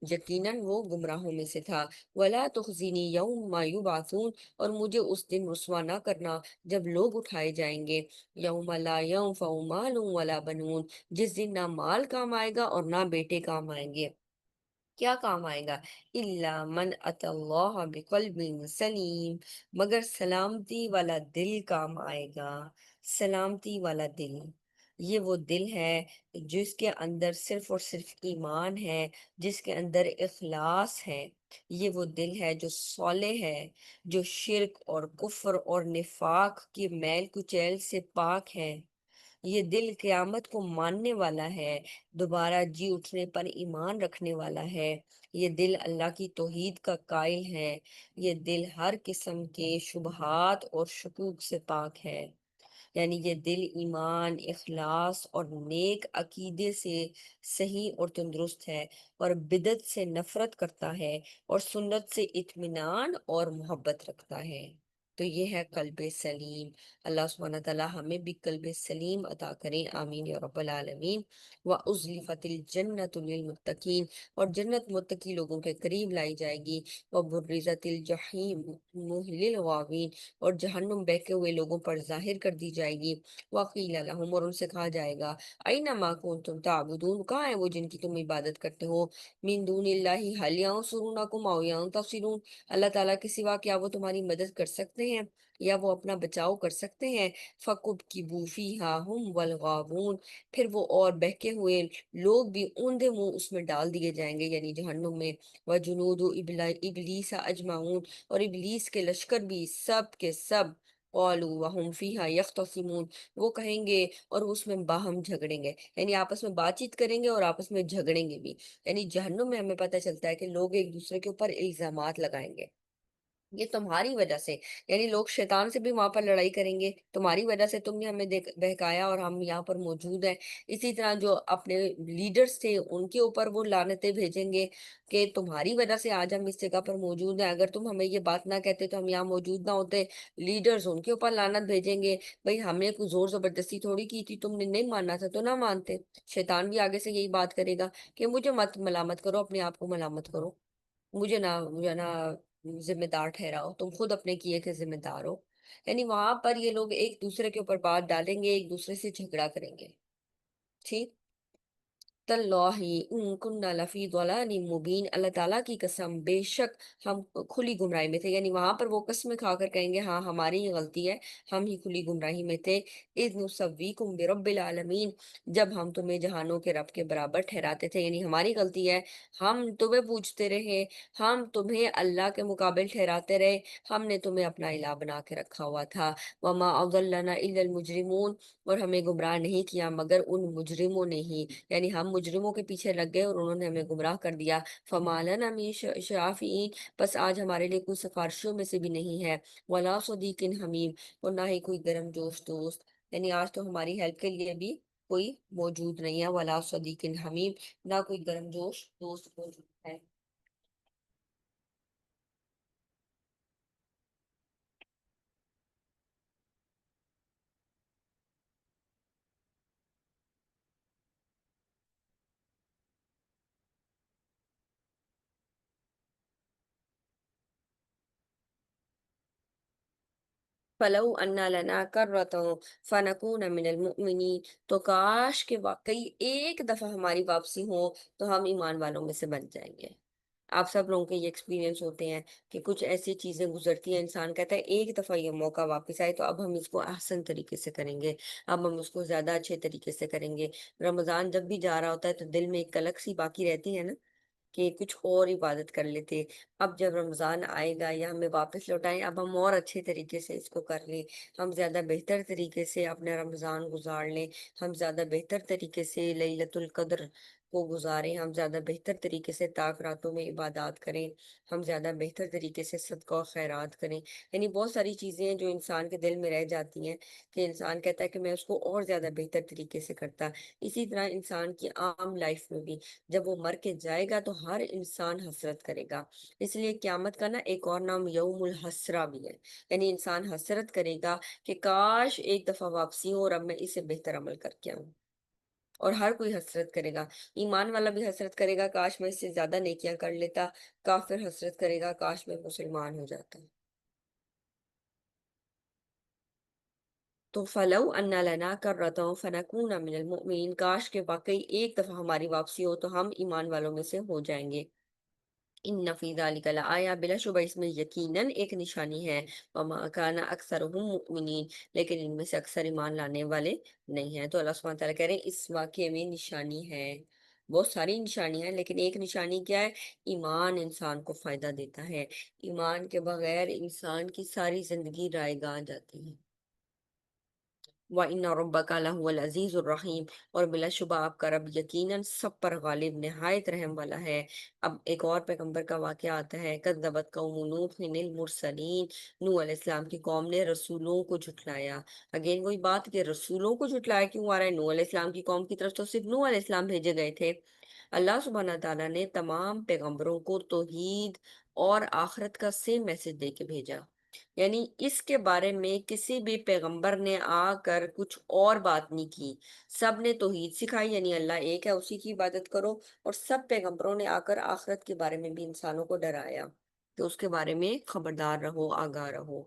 Speaker 1: یقیناً وہ گمراہوں میں سے تھا۔ وَلَا تُخْزِنِي يَوْمَ يُبْعَثُونَ، اور مجھے اس دن رسوا نہ کرنا جب لوگ اٹھائے جائیں گے۔ یوم لا ينفع مال ولا بنون، جس دن نہ مال کام آئے گا اور نہ بیٹے کام آئیں گے۔ کیا کام آئے گا؟ الا من اتى اللہ بقلب سلیم، مگر سلامتی والا دل کام آئے گا۔ سلامتی والا دل، یہ وہ دل ہے جس کے اندر صرف اور صرف ایمان ہے، جس کے اندر اخلاص ہے۔ یہ وہ دل ہے جو صالح ہے، جو شرک اور کفر اور نفاق کی میل کچیل سے پاک ہے۔ یہ دل قیامت کو ماننے والا ہے، دوبارہ جی اٹھنے پر ایمان رکھنے والا ہے۔ یہ دل اللہ کی توحید کا قائل ہے۔ یہ دل ہر قسم کے شبہات اور شکوک سے پاک ہے، یعنی یہ دل ایمان، اخلاص اور نیک عقیدے سے صحیح اور تندرست ہے، اور بدعت سے نفرت کرتا ہے اور سنت سے اطمینان اور محبت رکھتا ہے۔ تو یہ ہے قلب سلیم۔ اللہ سبحانہ تعالیٰ ہمیں بھی قلب سلیم عطا کریں، آمین یا رب العالمین۔ وَأُزْلِفَتِ الْجَنَّةُ لِلْمُتَّقِينَ، اور جنت متقی لوگوں کے قریب لائی جائے گی۔ وَبُرِّزَتِ الْجَحِيمُ لِلْغَاوِينَ، اور جہنم بہکے ہوئے لوگوں پر ظاہر کر دی جائے گی۔ وَقِيلَ لَهُمْ، اور ان سے کہا جائے گا أَيْنَمَا كُنْتُمْ تَعْبُدُونَ، کہاں ہیں وہ جن کی تم عبادت کرتے ہو؟ مِن دُونِ اللَّهِ هَلْ يَنصُرُونَكُمْ أَوْ يَنتَصِرُونَ، اللہ تعالیٰ کے سوا کیا وہ تمہاری مدد کر سکتے ہیں یا وہ اپنا بچاؤ کر سکتے ہیں؟ فَكُبْكِبُوا فِيهَا هُمْ وَالْغَاوُونَ، پھر وہ اور بہکے ہوئے لوگ بھی اوندے منہ اس میں ڈال دیے جائیں گے، یعنی جہنم میں۔ وَجُنُودُ إِبْلِيسَ أَجْمَعُونَ، اور ابلیس کے لشکر بھی سب کے سب۔ قَالُوا وَهُمْ فِيهَا يَخْتَصِمُونَ، وہ کہیں گے اور اس میں باہم جھگڑیں گے، یعنی آپس میں بات چیت کریں گے اور آپس میں جھگڑیں گے بھی۔ یعنی جہنم میں ہمیں پتہ چلتا ہے کہ لوگ ایک دوسرے کے اوپر الزامات لگائیں گے، یہ تمہاری وجہ سے، یعنی لوگ شیطان سے بھی وہاں پر لڑائی کریں گے، تمہاری وجہ سے تم نے ہمیں بہکایا اور ہم یہاں پر موجود ہیں۔ اسی طرح جو اپنے لیڈرز تھے ان کے اوپر وہ لعنتیں بھیجیں گے کہ تمہاری وجہ سے آج ہم اس جگہ پر موجود ہیں، اگر تم ہمیں یہ بات نہ کہتے تو ہم یہاں موجود نہ ہوتے۔ لیڈرز ان کے اوپر لعنت بھیجیں گے، بھئی ہم نے کوئی زور زبردستی تھوڑی کی تھی، تم نے نہیں ماننا تھا تو نہ مانتے۔ شیطان بھی آگے سے یہی بات کرے گا کہ مجھے مت ملامت کرو، اپنے آپ کو ملامت کرو، مجھے نہ ذمہ دار ٹھہراؤ، تم خود اپنے کیے کے ذمہ دار ہو۔ یعنی وہاں پر یہ لوگ ایک دوسرے کے اوپر بات ڈالیں گے، ایک دوسرے سے جھگڑا کریں گے، ٹھیک۔ تاللہ ان کننا لفی ضلال مبین، اللہ تعالیٰ کی قسم بے شک ہم کھلی گمراہی میں تھے، یعنی وہاں پر وہ قسمیں کھا کر کہیں گے ہاں ہماری ہی غلطی ہے، ہم ہی کھلی گمراہی میں تھے۔ اذ نسویکم برب العالمین، جب ہم تمہیں جہانوں کے رب کے برابر ٹھہراتے تھے، یعنی ہماری غلطی ہے، ہم تمہیں پوچھتے رہے، ہم تمہیں اللہ کے مقابل ٹھہراتے رہے، ہم نے تمہیں اپنا الہ بنا کے رکھا ہوا تھا۔ وما اضلنا الا المجرمون، اور ہمیں گمراہ نہیں کیا مگر ان مجرموں نے ہی، یعنی ہم مجرموں کے پیچھے لگ گئے اور انہوں نے ہمیں گمراہ کر دیا۔ فَمَا لَنَا مِن شَافِعِينَ، بس آج ہمارے لیے کوئی سفارشیوں میں سے بھی نہیں ہے۔ وَلَا صَدِيقٍ حَمِيمٍ، اور نہ ہی کوئی گرم جوش دوست۔ یعنی آج تو ہماری ہیلپ کے لیے بھی کوئی موجود نہیں ہے، ولا صدیق حمیم، نہ کوئی گرم جوش دوست موجود ہے۔ فَلَوْ أَنَّ لَنَا كَرَّةً فَنَكُونَ مِنَ الْمُؤْمِنِينَ، تو کاش کہ واقعی ایک دفعہ ہماری واپسی ہو تو ہم ایمان والوں میں سے بن جائیں گے۔ آپ سب لوگوں کے یہ ایکسپیرینس ہوتے ہیں کہ کچھ ایسی چیزیں گزرتی ہیں، انسان کہتا ہے ایک دفعہ یہ موقع واپس آئے تو اب ہم اس کو احسن طریقے سے کریں گے، اب ہم اس کو زیادہ اچھے طریقے سے کریں گے۔ رمضان جب بھی جا رہا ہوتا ہے تو دل میں ایک کلک سی باقی رہتی ہے نا، کہ کچھ اور عبادت کر لیتے۔ اب جب رمضان آئے گا یا ہمیں واپس لوٹائیں، اب ہم اور اچھے طریقے سے اس کو کر لیں، ہم زیادہ بہتر طریقے سے اپنا رمضان گزار لیں، ہم زیادہ بہتر طریقے سے لیلۃ القدر کو گزاریں، ہم زیادہ بہتر طریقے سے طاق راتوں میں عبادات کریں، ہم زیادہ بہتر طریقے سے صدقہ و خیرات کریں۔ یعنی بہت ساری چیزیں ہیں جو انسان کے دل میں رہ جاتی ہیں، کہ انسان کہتا ہے کہ میں اس کو اور زیادہ بہتر طریقے سے کرتا۔ اسی طرح انسان کی عام لائف میں بھی جب وہ مر کے جائے گا تو ہر انسان حسرت کرے گا۔ اس لیے قیامت کا نا ایک اور نام یوم الحسرہ بھی ہے، یعنی انسان حسرت کرے گا کہ کاش ایک دفعہ واپسی ہو اور اب میں اسے بہتر عمل کر کے آؤں۔ اور ہر کوئی حسرت کرے گا، ایمان والا بھی حسرت کرے گا کاش میں اس سے زیادہ نیکیاں کر لیتا، کافر حسرت کرے گا کاش میں مسلمان ہو جاتا۔ تو فَلَوْ أَنَّ لَنَا كَرَّةً فَنَكُونَ مِنَ الْمُؤْمِنِينَ، کاش کہ واقعی ایک دفعہ ہماری واپسی ہو تو ہم ایمان والوں میں سے ہو جائیں گے۔ ان فی ذلک لآیہ، بلا شبہ اس میں یقیناً ایک نشانی ہے۔ وما کان اکثرهم مؤمنین، لیکن ان میں سے اکثر ایمان لانے والے نہیں ہیں۔ تو اللہ سبحانہ تعالیٰ کہہ رہے ہیں اس واقعے میں نشانی ہے، بہت ساری نشانی ہیں لیکن ایک نشانی کیا ہے؟ ایمان انسان کو فائدہ دیتا ہے، ایمان کے بغیر انسان کی ساری زندگی رائے گاہ جاتی ہے۔ وَإِنَّ رَبَّكَ لَهُوَ الْعَزِيزُ الرَّحِيمُ، اور بلا شبہ آپ کا رب یقیناً سب پر غالب نہایت رحم والا ہے۔ اب ایک اور پیغمبر کا واقعہ آتا ہے، کذبت قوم نوح المرسلین، نوح علیہ السلام کی قوم نے رسولوں کو جھٹلایا۔ اگین وہی بات کہ رسولوں کو جھٹلایا کیوں آ رہا ہے؟ نوح علیہ السلام کی قوم کی طرف تو صرف نوح علیہ السلام بھیجے گئے تھے، اللہ سبحانہ تعالیٰ نے تمام پیغمبروں کو توحید اور آخرت کا سیم میسج دے کے بھیجا۔ یعنی اس کے بارے میں کسی بھی پیغمبر نے آ کر کچھ اور بات نہیں کی، سب نے توحید سکھائی، یعنی اللہ ایک ہے اسی کی عبادت کرو، اور سب پیغمبروں نے آ کر آخرت کے بارے میں بھی انسانوں کو ڈرایا کہ اس کے بارے میں خبردار رہو، آگاہ رہو۔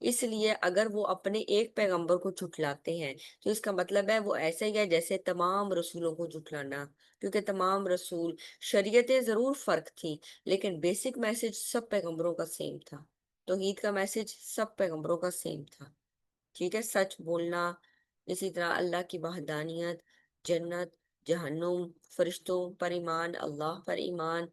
Speaker 1: اس لیے اگر وہ اپنے ایک پیغمبر کو جھٹلاتے ہیں تو اس کا مطلب ہے وہ ایسا ہی ہے جیسے تمام رسولوں کو جھٹلانا، کیونکہ تمام رسول، شریعتیں ضرور فرق تھی لیکن بیسک میسج سب پیغمبروں کا سیم تھا، توحید کا میسج سب پیغمبروں کا سیم تھا، ٹھیک ہے؟ سچ بولنا، اسی طرح اللہ کی وحدانیت، جنت، جہنم، فرشتوں پر ایمان، اللہ پر ایمان،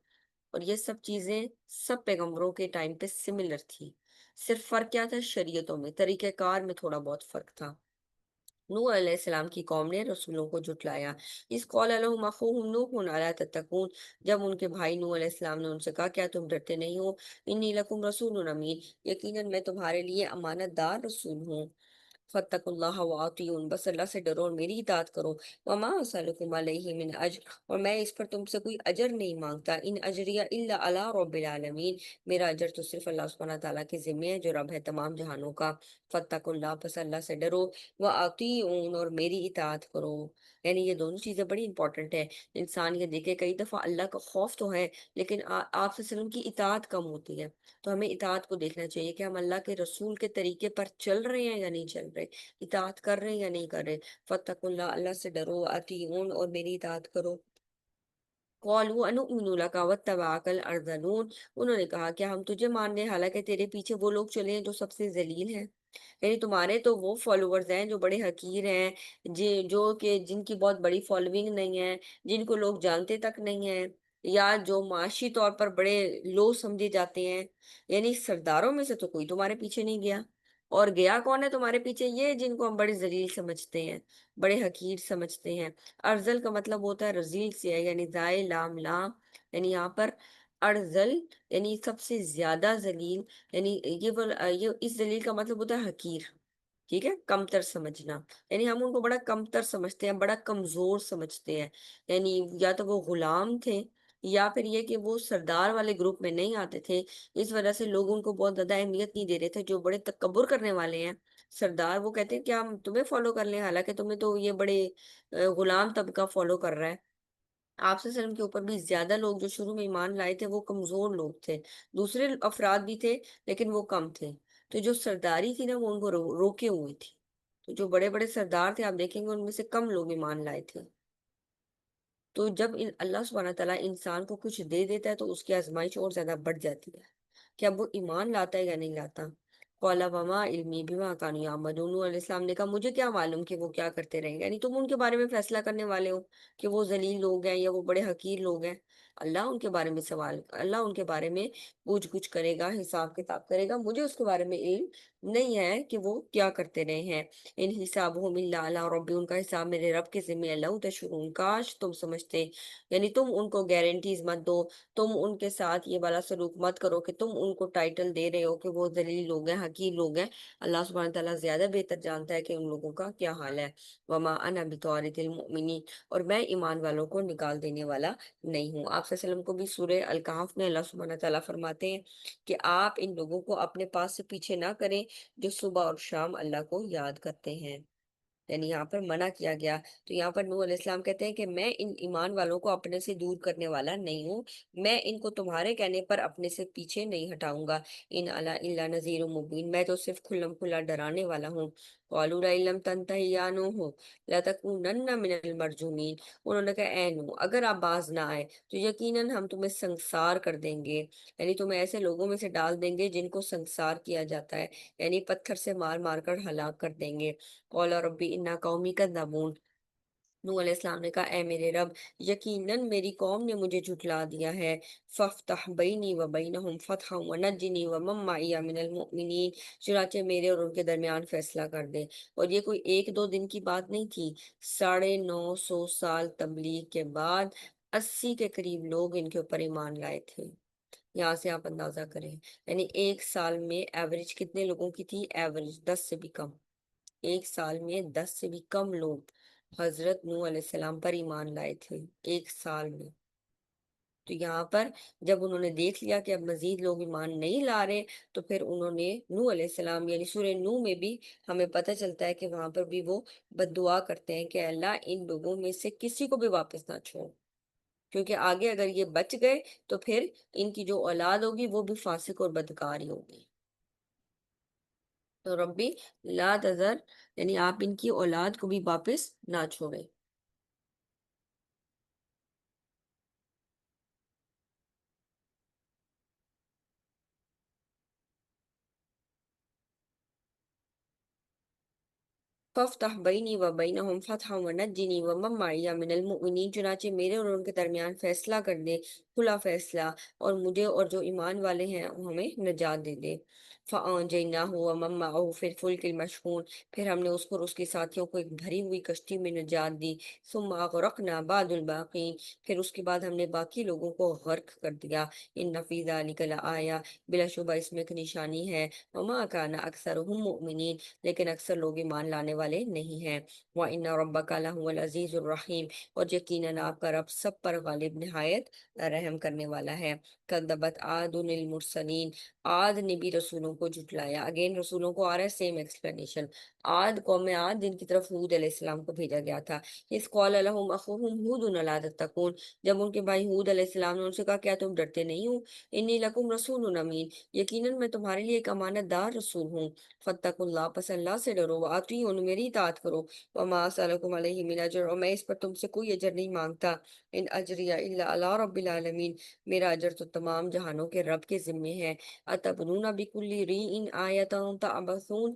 Speaker 1: اور یہ سب چیزیں سب پیغمبروں کے ٹائم پہ سملر تھی۔ صرف فرق کیا تھا؟ شریعتوں میں، طریقہ کار میں تھوڑا بہت فرق تھا۔ نوح علیہ السلام کی قوم نے رسولوں کو جھٹلایا۔ اس قول لهم اخوهم نوح الا تتقون، جب ان کے بھائی نوح علیہ السلام نے ان سے کہا کیا تم ڈرتے نہیں ہو؟ انی لکم رسول امین، یقیناً میں تمہارے لیے امانت دار رسول ہوں۔ فَاتَّقُوا اللَّهَ وَأَطِیعُونِ، بس اللہ سے ڈرو اور میری اطاعت کرو۔ وَمَا أَسْأَلُكُمْ عَلَیہِ مِنْ أَجْرٍ، اور میں اس پر تم سے کوئی اجر نہیں مانگتا۔ ان اجریہ الا علی رب العالمین، میرا اجر تو صرف اللہ سبحانہ تعالیٰ کے ذمہ ہے جو رب ہے تمام جہانوں کا۔ فَاتَّقُوا اللَّهَ، بس اللہ سے ڈرو، وَأَطِیعُونِ، اور میری اطاعت کرو۔ یعنی یہ دونوں چیزیں بڑی امپورٹنٹ ہیں۔ انسان یہ دیکھے کئی دفعہ اللہ کا خوف تو ہے لیکن آپ صلی اللہ علیہ وسلم کی اطاعت کم ہوتی ہے، تو ہمیں اطاعت کو دیکھنا چاہیے کہ ہم اللہ کے رسول کے طریقے پر چل رہے ہیں یا نہیں چل رہے، اطاعت کر رہے ہیں یا نہیں کر رہے۔ فَاتَّقُوا اللَّهَ، اللہ سے ڈرو، اطیعون، اور میری اطاعت کرو۔ قَالُوا أَنُؤْمِنُ لَكَ وَاتَّبَعَكَ الْأَرْذَلُونَ، انہوں نے کہا کیا ہم تجھے مان لیں حالانکہ تیرے پیچھے وہ لوگ چلے ہیں جو سب سے ذلیل ہیں؟ یعنی تمہارے تو وہ فالوورز ہیں جو بڑے حقیر ہیں، جو کہ جن کی بہت بڑی فالوونگ نہیں ہے، جن کو لوگ جانتے تک نہیں ہیں، یا جو معاشی طور پر بڑے لو سمجھے جاتے ہیں، یعنی سرداروں میں سے تو کوئی تمہارے پیچھے نہیں گیا، اور گیا کون ہے تمہارے پیچھے؟ یہ جن کو ہم بڑے ذلیل سمجھتے ہیں، بڑے حقیر سمجھتے ہیں۔ ارزل کا مطلب ہوتا ہے رذیل سے ہے، یعنی زائے لام لام، یعنی یہاں پر ارزل یعنی سب سے زیادہ ذلیل، یعنی یہ اس ذلیل کا مطلب ہوتا ہے حقیر، ٹھیک ہے، کمتر سمجھنا، یعنی ہم ان کو بڑا کمتر سمجھتے ہیں، بڑا کمزور سمجھتے ہیں، یعنی یا تو وہ غلام تھے، یا پھر یہ کہ وہ سردار والے گروپ میں نہیں آتے تھے، اس وجہ سے لوگ ان کو بہت زیادہ اہمیت نہیں دے رہے تھے، جو بڑے تکبر کرنے والے ہیں سردار، وہ کہتے ہیں کہ ہم تمہیں فالو کر لیں، حالانکہ تمہیں تو یہ بڑے غلام طبقہ فالو کر رہا ہے۔ آپ صلی اللہ علیہ وسلم کے اوپر بھی زیادہ لوگ جو شروع میں ایمان لائے تھے وہ کمزور لوگ تھے، دوسرے افراد بھی تھے لیکن وہ کم تھے، تو جو سرداری تھی نا وہ ان کو روکے ہوئی تھی، تو جو بڑے بڑے سردار تھے آپ دیکھیں گے ان میں سے کم لوگ ایمان لائے تھے۔ تو جب اللہ سبحانہ تعالیٰ انسان کو کچھ دے دیتا ہے تو اس کی آزمائش اور زیادہ بڑھ جاتی ہے کہ اب وہ ایمان لاتا ہے یا نہیں لاتا۔ قَالَ وَمَا عِلْمِي بِمَا كَانُوا يَعْمَلُونَ، نوح علیہ السلام نے کہا مجھے کیا معلوم کہ وہ کیا کرتے رہیں گے، یعنی تم ان کے بارے میں فیصلہ کرنے والے ہو کہ وہ ذلیل لوگ ہیں یا وہ بڑے حقیر لوگ ہیں؟ اللہ ان کے بارے میں پوچھ گچھ کرے گا، حساب کتاب کرے گا، مجھے اس کے بارے میں علم نہیں ہے کہ وہ کیا کرتے رہے ہیں۔ ان حسابهم الا علی ربی، ان کا حساب میرے رب کے ذمہ ہے۔ لو تشعرون، کاش تم سمجھتے، یعنی تم ان کو گارنٹیز مت دو، تم ان کے ساتھ یہ والا سلوک مت کرو کہ تم ان کو ٹائٹل دے رہے ہو کہ وہ ذلیل لوگ ہیں، حقیر لوگ ہیں۔ اللہ سبحانہ تعالیٰ زیادہ بہتر جانتا ہے کہ ان لوگوں کا کیا حال ہے۔ وما انا بطارد المؤمنین، اور میں ایمان والوں کو نکال دینے والا نہیں ہوں۔ آپ صلی اللہ علیہ وسلم کو بھی سورہ الکہف میں اللہ سبحانہ تعالیٰ فرماتے ہیں کہ آپ ان لوگوں کو اپنے پاس سے پیچھے نہ کریں جو صبح اور شام اللہ کو یاد کرتے ہیں، یعنی یہاں پر منع کیا گیا۔ تو یہاں پر نوح علیہ السلام کہتے ہیں کہ میں ان ایمان والوں کو اپنے سے دور کرنے والا نہیں ہوں، میں ان کو تمہارے کہنے پر اپنے سے پیچھے نہیں ہٹاؤں گا۔ ان الا الا نذیر مبین، میں تو صرف کھلم کھلا ڈرانے والا ہوں۔ قالوا لئن لم تنتهِ یا نوح لتکونن من المرجومین، انہوں نے کہا اے نوح اگر آپ باز نہ آئے تو یقیناً ہم تمہیں سنگسار کر دیں گے، یعنی تمہیں ایسے لوگوں میں سے ڈال دیں گے جن کو سنگسار کیا جاتا ہے، یعنی پتھر سے مار مار کر ہلاک کر دیں گے۔ قال ربی انا قومی کذبون، نوح علیہ السلام نے کہا اے میرے رب یقیناً میری قوم نے مجھے جھٹلا دیا ہے۔ فافتح بینی و بینہم فتحا ونجنی ومن معی من المؤمنین، چنانچہ میرے اور ان کے درمیان فیصلہ کر دے۔ اور یہ کوئی ایک دو دن کی بات نہیں تھی، 950 سال تبلیغ کے بعد 80 کے قریب لوگ ان کے اوپر ایمان لائے تھے۔ یہاں سے آپ اندازہ کریں، یعنی ایک سال میں ایوریج کتنے لوگوں کی تھی؟ ایوریج 10 سے بھی کم، ایک سال میں 10 سے بھی کم لوگ حضرت نوح علیہ السلام پر ایمان لائے تھے، ایک سال میں۔ تو یہاں پر جب انہوں نے دیکھ لیا کہ اب مزید لوگ ایمان نہیں لا رہے، تو پھر انہوں نے نوح علیہ السلام، یعنی سورہ نوح میں بھی ہمیں پتہ چلتا ہے کہ وہاں پر بھی وہ بد دعا کرتے ہیں کہ اللہ ان لوگوں میں سے کسی کو بھی واپس نہ چھوڑ، کیونکہ آگے اگر یہ بچ گئے تو پھر ان کی جو اولاد ہوگی وہ بھی فاسق اور بدکار ہی ہوگی۔ تو ربی لا تذر، یعنی آپ ان کی اولاد کو بھی واپس نہ چھوڑیں۔ فَافْتَحْ بَيْنِي وَبَيْنَهُمْ فَتْحًا وَنَجِّنِي وَمَن مَّعِيَ مِنَ الْمُؤْمِنِينَ، چنانچہ میرے اور ان کے درمیان فیصلہ کر دے، کھلا فیصلہ، اور مجھے اور جو ایمان والے ہیں ہمیں نجات دے دے۔ فَأَنجَيْنَاهُ وَمَن مَّعَهُ فِي الْفُلْكِ الْمَشْحُونِ، پھر ہم نے اس کو اور اس کے ساتھیوں کو ایک بھری ہوئی کشتی میں نجات دی۔ ثُمَّ أَغْرَقْنَا بَعْدُ الْبَاقِينَ، پھر اس کے بعد ہم نے باقی لوگوں کو غرق کر دیا۔ إِنَّ فِي ذَلِكَ لَآيَةً، بلا شبہ اس میں ایک نشانی ہے۔ وَمَا كَانَ أَكْثَرُهُم مُؤْمِنِينَ، لیکن اکثر لوگ ایمان لانے والے نہیں ہیں۔ وَإِنَّ رَبَّكَ لَهُوَ الْعَزِيزُ الرَّحِيمُ، اور یقیناً آپ کا رب سب پر غالب نہایت رحم کرنے والا ہے۔ کذبت عاد المرسلین، عاد نے بھی رسولوں کو جھٹلایا، اگین رسولوں کو آ رہا ہے سیم ایکسپلینیشن۔ عاد، قوم عاد جن کی طرف ہود علیہ السلام کو بھیجا گیا تھا، اذ قال لهم اخوهم ہود الا تتقون، جب ان کے بھائی ہود علیہ السلام نے ان سے کہا کیا تم ڈرتے نہیں ہو؟ انی لکم رسول امین، یقیناً میں تمہارے لیے ایک امانت دار رسول ہوں۔ فاتقوا اللہ، پس اللہ سے ڈرو، واطیعون، میری اطاعت کرو، وما اسألکم علیہ من اجر، اور میں اس پر تم سے کوئی اجر نہیں مانگتا۔ ان اجریہ الا علی رب العالمین، میرا اجر تو تمام جہانوں کے رب کے ذمے ہے۔ اتبنون بکل ریع آیۃ تعبثون،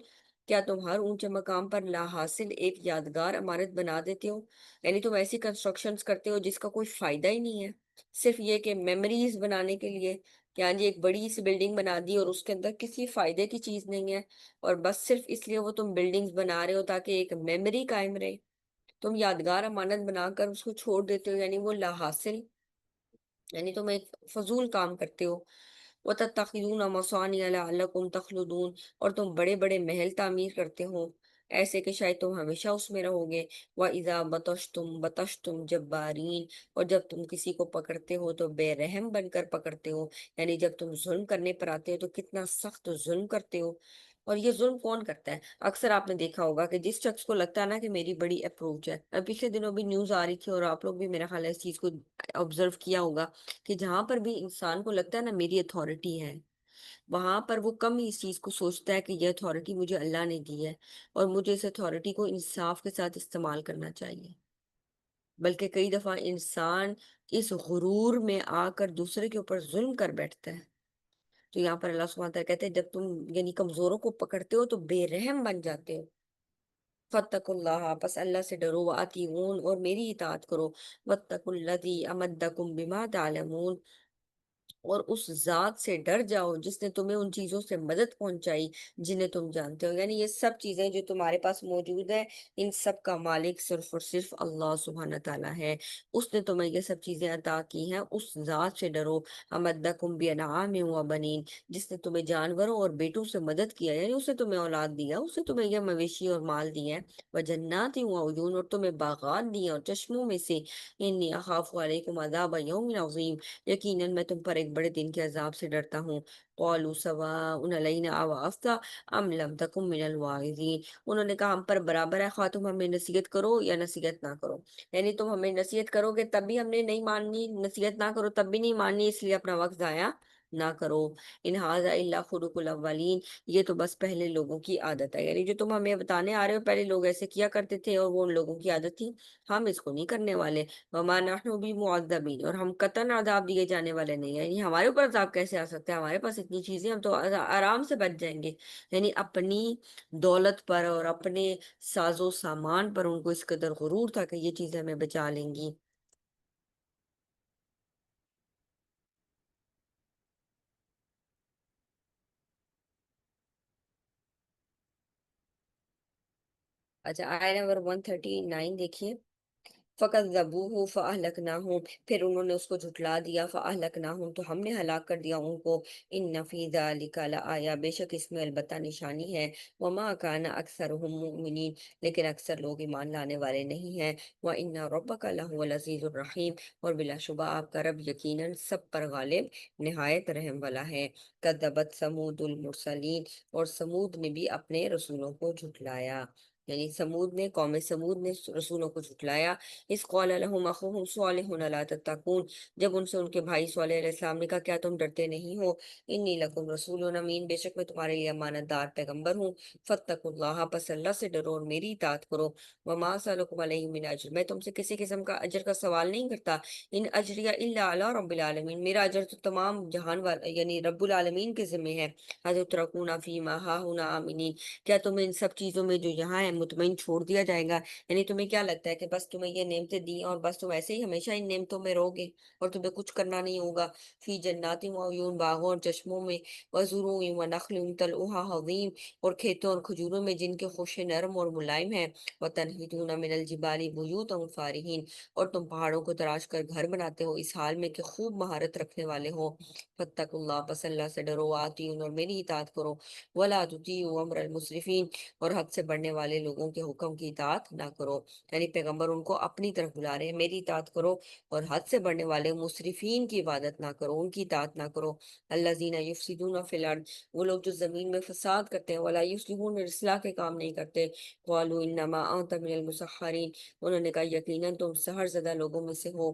Speaker 1: کیا تم ہر اونچے مقام پر لا حاصل ایک یادگار عمارت بنا دیتے ہو، یعنی تم ایسی کنسٹرکشنز کرتے ہو جس کا کوئی فائدہ ہی نہیں ہے، صرف یہ کہ میموریز بنانے کے لیے، کہ ہاں جی ایک بڑی سی بلڈنگ بنا دی اور اس کے اندر کسی فائدے کی چیز نہیں ہے، اور بس صرف اس لیے وہ تم بلڈنگز بنا رہے ہو تاکہ ایک میموری قائم رہے، تم یادگار امانت بنا کر اس کو چھوڑ دیتے ہو، یعنی وہ لا حاصل، یعنی تم ایک فضول کام کرتے ہو۔ وَتَتَّخِذُونَ مَصَانِعَ لَعَلَّكُمْ تَخْلُدُونَ، اور تم بڑے بڑے محل تعمیر کرتے ہو ایسے کہ شاید تم ہمیشہ اس میں رہو گے۔ وَإِذَا بَطَشْتُمْ بَطَشْتُمْ جَبَّارِينَ، اور جب تم کسی کو پکڑتے ہو تو بے رحم بن کر پکڑتے ہو، یعنی جب تم ظلم کرنے پر آتے ہو تو کتنا سخت ظلم کرتے ہو۔ اور یہ ظلم کون کرتا ہے؟ اکثر آپ نے دیکھا ہوگا کہ جس شخص کو لگتا ہے نا کہ میری بڑی اپروچ ہے، پچھلے دنوں بھی نیوز آ رہی تھی اور آپ لوگ بھی میرا خیال ہے اس چیز کو آبزرو کیا ہوگا، کہ جہاں پر بھی انسان کو لگتا ہے نا میری اتھارٹی ہے، وہاں پر وہ کم ہی اس چیز کو سوچتا ہے کہ یہ اتھارٹی مجھے اللہ نے دی ہے، اور مجھے اس اتھارٹی کو انصاف کے ساتھ استعمال کرنا چاہیے۔ بلکہ کئی دفعہ انسان اس غرور میں آ کر دوسرے کے اوپر ظلم کر بیٹھتا ہے۔ تو یہاں پر اللہ سبحانہ وتعالیٰ کہتے ہیں جب تم یعنی کمزوروں کو پکڑتے ہو تو بے رحم بن جاتے ہو۔ فَاتَّقُوا اللَّهَ، پس اللہ سے ڈرو، وَأَطِیعُونِ، اور میری اطاعت کرو، وَاتَّقُوا الَّذِی أَمَدَّکُم بِمَا تَعْلَمُونَ، اور اس ذات سے ڈر جاؤ جس نے تمہیں ان چیزوں سے مدد پہنچائی جنہیں تم جانتے ہو، یعنی یہ سب چیزیں جو تمہارے پاس موجود ہیں، ان سب کا مالک صرف اور صرف اللہ سبحانہ تعالیٰ ہے۔ اس نے تمہیں یہ سب چیزیں عطا کی ہیں، اس ذات سے ڈرو۔ امدکم بانعام و بنین، جس نے تمہیں جانوروں اور بیٹوں سے مدد کیا، یعنی اس نے تمہیں اولاد دیا، اس نے تمہیں یہ مویشی اور مال دیے ہیں، وجنات و عیون، اور تمہیں باغات دیے اور چشموں میں سے۔ انی اخاف علیکم عذاب یوم عظیم، یقیناً میں تم پر ایک بڑے دن کے عذاب سے ڈرتا ہوں۔ قالوا سواء علینا اوعظت ام لم تکن من الواعظین، انہوں نے کہا ہم پر برابر ہے، خواہ تم ہمیں نصیحت کرو یا نصیحت نہ کرو، یعنی تم ہمیں نصیحت کرو گے تب بھی ہم نے نہیں ماننی، نصیحت نہ کرو تب بھی نہیں ماننی، اس لیے اپنا وقت ضائع نہ کرو۔ ان ھذا الا خلق الاولین، یہ تو بس پہلے لوگوں کی عادت ہے، یعنی جو تم ہمیں بتانے آ رہے ہو پہلے لوگ ایسے کیا کرتے تھے اور وہ ان لوگوں کی عادت تھی، ہم اس کو نہیں کرنے والے۔ وما نحن بمعذبین، اور ہم قطعاً عذاب دیے جانے والے نہیں ہیں، یعنی ہمارے اوپر عذاب کیسے آ سکتا ہے، ہمارے پاس اتنی چیزیں، ہم تو آرام سے بچ جائیں گے۔ یعنی اپنی دولت پر اور اپنے ساز و سامان پر ان کو اس قدر غرور تھا کہ یہ چیزیں ہمیں بچا لیں گی۔ اچھا آیت نمبر 139 دیکھیے۔ فَكَذَّبُوهُ فَأَهْلَكْنَاهُمْ، پھر انہوں نے اس کو جھٹلا دیا، فَأَهْلَكْنَاهُمْ، تو ہم نے ہلاک کر دیا ان کو۔ إِنَّ فِي ذَلِكَ لَآیَةً، بے شک اس میں البتہ نشانی ہے۔ وَمَا كَانَ أَكْثَرُهُم مُؤْمِنِينَ، لیکن اکثر لوگ ایمان لانے والے نہیں ہیں۔ وَإِنَّ رَبَّكَ لَهُوَ الْعَزِيزُ الرَّحِيمُ، اور بلا شبہ آپ کا رب یقیناً سب پر غالب نہایت رحم والا ہے۔ كَذَّبَتْ ثَمُودُ الْمُرْسَلِينَ، اور سمود نے بھی اپنے رسولوں کو جھٹلایا، یعنی سمود نے، قوم سمود نے رسولوں کو جھٹلایا۔ اس قال لهم اخوهم صالح لا تتقون، جب ان سے ان کے بھائی صالح علیہ السلام نے کہا کیا تم ڈرتے نہیں ہو؟ انی لکم رسول امین، بے شک میں تمہارے لیے امانت دار پیغمبر ہوں۔ فاتقوا اللہ، پس اللہ سے ڈرو اور میری اطاعت کرو۔ وما اسألکم علیہ من اجر، میں تم سے کسی قسم کا اجر کا سوال نہیں کرتا۔ ان اجریہ الا علی رب العالمین، میرا اجر تو تمام جہان یعنی رب العالمین کے ذمہ ہے۔ اترکون فیما ہاہنا آمنین، کیا تمہیں ان سب چیزوں میں جو یہاں ہے مطمئن چھوڑ دیا جائے گا؟ یعنی تمہیں کیا لگتا ہے کہ بس تمہیں یہ نعمتیں دی اور بس تم ایسے ہی ہمیشہ ان نعمتوں میں رہو گے اور تمہیں کچھ کرنا نہیں ہوگا؟ فی جنات و عیون، باغوں اور چشموں میں، وزروع و نخل طلعها حظیم، اور کھیتوں اور کھجوروں میں جن کے خوشے نرم اور ملائم ہیں۔ وتنحتون من الجبال بیوتا فارہین، اور تم پہاڑوں کو تراش کر گھر بناتے ہو اس حال میں کہ خوب مہارت رکھنے والے ہو۔ فاتقوا اللہ، پس اللہ سے ڈرو، واطیعون، اور میری اطاعت کرو، ولا تطیعوا امر المسرفین، اور حد سے بڑھنے والے لوگوں کے حکم کی اطاعت نہ کرو۔ یعنی پیغمبر ان کو اپنی طرف بلا رہے ہیں، میری اطاعت کرو، اور حد سے بڑھنے والے مسرفین کی عبادت نہ کرو، ان کی اطاعت نہ کرو۔ الذین یفسدون فی الارض، وہ لوگ جو زمین میں فساد کرتے ہیں، ولا یصلحون، اصلاح کے کام نہیں کرتے۔ قالوا انما انت من المسحرین، انہوں نے کہا یقیناً تم سحر زدہ لوگوں میں سے ہو،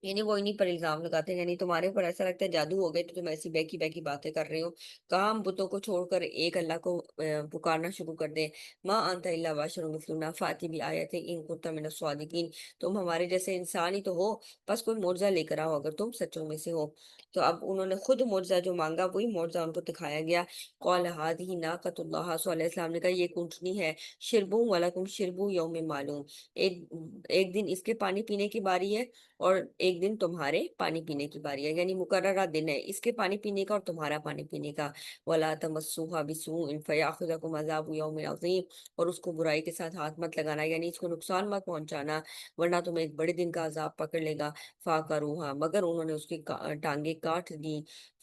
Speaker 1: یعنی وہ انہی پر الزام لگاتے ہیں، یعنی تمہارے اوپر ایسا لگتا ہے جادو ہو گئے تو تم ایسی بہکی بہکی باتیں کر رہے ہو۔ کہاں ہم بتوں کو چھوڑ کر ایک اللہ کو پکارنا شروع کر دیں؟ ما انت الا بشر مثلنا فاتی بآیت ان کنت من الصادقین، تم ہمارے جیسے انسان ہی تو ہو، بس کوئی معجزہ لے کر آؤ اگر تم سچوں میں سے ہو۔ تو اب انہوں نے خود معجزہ جو مانگا وہی معجزہ ان کو دکھایا گیا۔ قال هذه ناقۃ اللہ، صلی اللہ علیہ السلام نے کہا یہ اونٹنی ہے، شربو ولکم شربو یوم معلوم، ایک ایک دن اس کے پانی پینے کی باری ہے اور ایک دن تمہارے پانی پینے کی باری ہے، یعنی مقررہ دن ہے اس کے پانی پینے کا اور تمہارا پانی پینے کا۔ وَلَا تَمَسُّوهَا بِسُوءٍ فَيَأْخُذَكُمْ عَذَابُ يَوْمٍ عَظِيمٍ، اور اس کو برائی کے ساتھ ہاتھ مت لگانا، یعنی اس کو نقصان مت پہنچانا ورنہ تمہیں ایک بڑے دن کا عذاب پکڑ لے گا۔ فَعَقَرُوهَا، مگر انہوں نے اس کی ٹانگیں کاٹ دی۔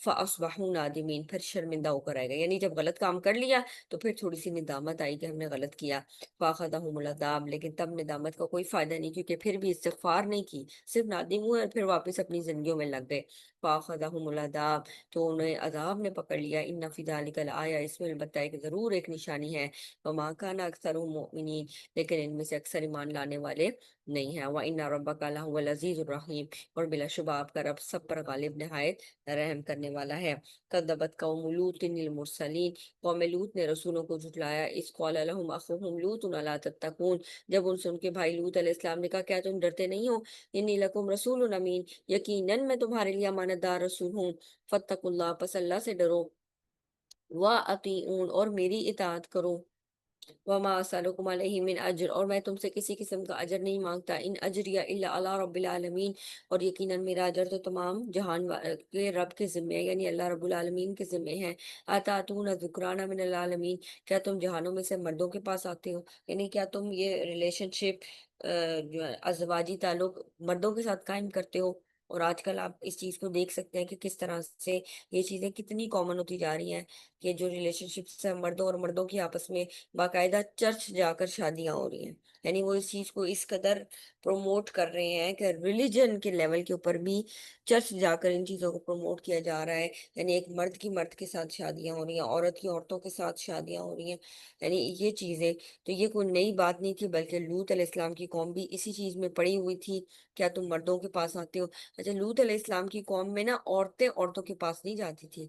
Speaker 1: فَأَصْبَحُوا نَادِمِينَ، پھر شرمندہ ہو کر آئے گا، یعنی جب غلط کام کر لیا تو پھر تھوڑی سی ندامت آئی کہ ہم نے غلط کیا۔ فَأَخَذَهُمُ الْعَذَابُ، لیکن تب ندامت کا کوئی فائدہ نہیں، کیونکہ پھر بھی استغفار نہیں کی، صرف نادم ہوئے اور پھر واپس اپنی زندگیوں میں لگ گئے۔ فَأَخَذَهُمُ الْعَذَابُ، تو انہیں عذاب نے پکڑ لیا۔ إِنَّ فِي ذَلِكَ لَآيَةً، اس میں البتہ ایک ضرور ایک نشانی ہے۔ وَمَا كَانَ أَكْثَرُهُم مُؤْمِنِينَ، لیکن ان میں سے اکثر ایمان لانے والے نہیں ہیں۔ وَإِنَّ رَبَّكَ لَهُوَ الْعَزِيزُ الرَّحِيمُ، اور بلا شبہ آپ کا رب سب پر غالب نہایت رحم کرنے والا ہے۔ کذبت قوم لوط المرسلین، قوم لوط نے رسولوں کو جھٹلایا۔ اس قال لهم اخوهم لوط الا تتقون، جب ان سے ان کے بھائی لوط علیہ السلام نے کہا کیا تم ڈرتے نہیں ہو؟ انی لکم رسول امین، یقیناً میں تمہارے لیے امانت دار رسول ہوں۔ فاتقوا اللہ، پس اللہ سے ڈرو، واطیعون، اور میری اطاعت کرو۔ وما اسألکم علیہ من اجر، اور میں تم سے کسی قسم کا اجر نہیں مانگتا۔ ان اجریہ الا علی رب العالمین، اور یقیناً میرا اجر تو تمام جہان کے رب کے ذمے ہے، یعنی اللہ رب العالمین کے ذمے ہے۔ اتاتون الذکران من العالمین، کیا تم جہانوں میں سے مردوں کے پاس آتے ہو؟ یعنی کیا تم یہ ریلیشن شپ جو ہے ازواجی تعلق مردوں کے ساتھ قائم کرتے ہو؟ اور آج کل آپ اس چیز کو دیکھ سکتے ہیں کہ کس طرح سے یہ چیزیں کتنی کامن ہوتی جا رہی ہیں، کہ جو ریلیشن شپس ہیں مردوں اور مردوں کی آپس میں باقاعدہ چرچ جا کر شادیاں ہو رہی ہیں۔ یعنی وہ اس چیز کو اس قدر پروموٹ کر رہے ہیں کہ ریلیجن کے لیول کے اوپر بھی چرچ جا کر ان چیزوں کو پروموٹ کیا جا رہا ہے۔ یعنی ایک مرد کی مرد کے ساتھ شادیاں ہو رہی ہیں، عورت کی عورتوں کے ساتھ شادیاں ہو رہی ہیں۔ یعنی یہ چیزیں تو یہ کوئی نئی بات نہیں تھی، بلکہ لوط علیہ السلام کی قوم بھی اسی چیز میں پڑی ہوئی تھی، کیا تم مردوں کے پاس آتے ہو؟ اچھا، لوط علیہ السلام کی قوم میں نا عورتیں عورتوں کے پاس نہیں جاتی تھی،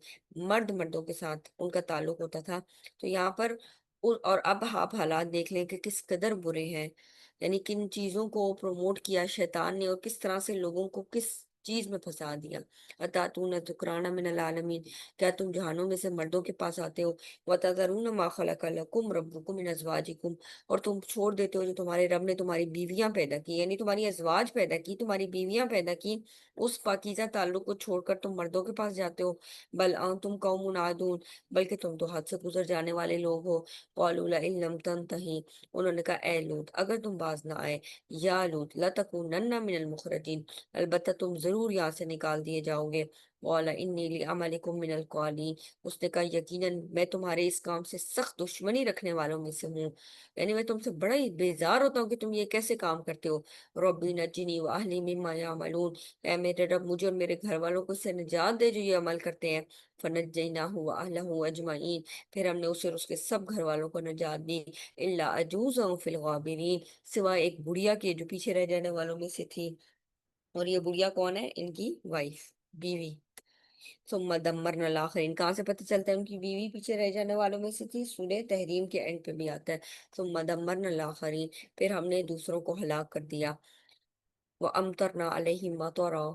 Speaker 1: مرد مردوں کے ساتھ ان کا تعلق ہوتا تھا۔ تو یہاں پر اور اب آپ حالات دیکھ لیں کہ کس قدر برے ہیں، یعنی کن چیزوں کو پروموٹ کیا شیطان نے، اور کس طرح سے لوگوں کو کس چیز میں پھنسا دیا۔ اتاتون ذکران من العالمین، کیا تم جہانوں میں سے مردوں کے پاس آتے ہو؟ وتذرون ما خلق لکم ربکم من ازواجکم، اور تم چھوڑ دیتے ہو جو تمہارے رب نے تمہاری بیویاں پیدا کی، یعنی تمہاری ازواج پیدا کی، تمہاری بیویاں پیدا کی، اس پاکیزہ تعلق کو چھوڑ کر تم مردوں کے پاس جاتے ہو۔ بل انتم قوم عادون، بلکہ تم تو حد سے گزر جانے والے لوگ ہو۔ قالوا لئن لم تنتہی، انہوں نے کہا اے لوط اگر تم باز نہ آئے، یا لوط لتکونن من المخرجین، البتہ تم ضرور یہاں سے نکال دیے جاؤ گے۔ قال انی لعملکم من القالین، اس نے کہا یقیناً میں تمہارے اس کام سے سخت دشمنی رکھنے والوں میں سے ہوں، یعنی میں تم سے بڑا ہی بیزار ہوتا ہوں کہ تم یہ کیسے کام کرتے ہو۔ ربی نجنی واہلی مما یعملون، اے میرے رب مجھے اور میرے گھر والوں کو اس سے نجات دے جو یہ عمل کرتے ہیں۔ فنجیناہ واہلہ اجمعین، پھر ہم نے اسے اور اس کے سب گھر والوں کو نجات دی۔ الا عجوزا فی الغابرین، سوائے ایک بڑھیا کے جو پیچھے رہ جانے والوں میں سے تھی، اور یہ بڑھیا کون ہے؟ ان کی وائف، بیوی۔ ثم دمرنا الاخرین، کہاں سے پتہ چلتا ہے ان کی بیوی پیچھے رہ جانے والوں میں سے تھی؟ سورہ تحریم کے اینڈ پہ بھی آتا ہے، ثم دمرنا الاخرین، پھر ہم نے دوسروں کو ہلاک کر دیا۔ وامطرنا علیہم مطرا،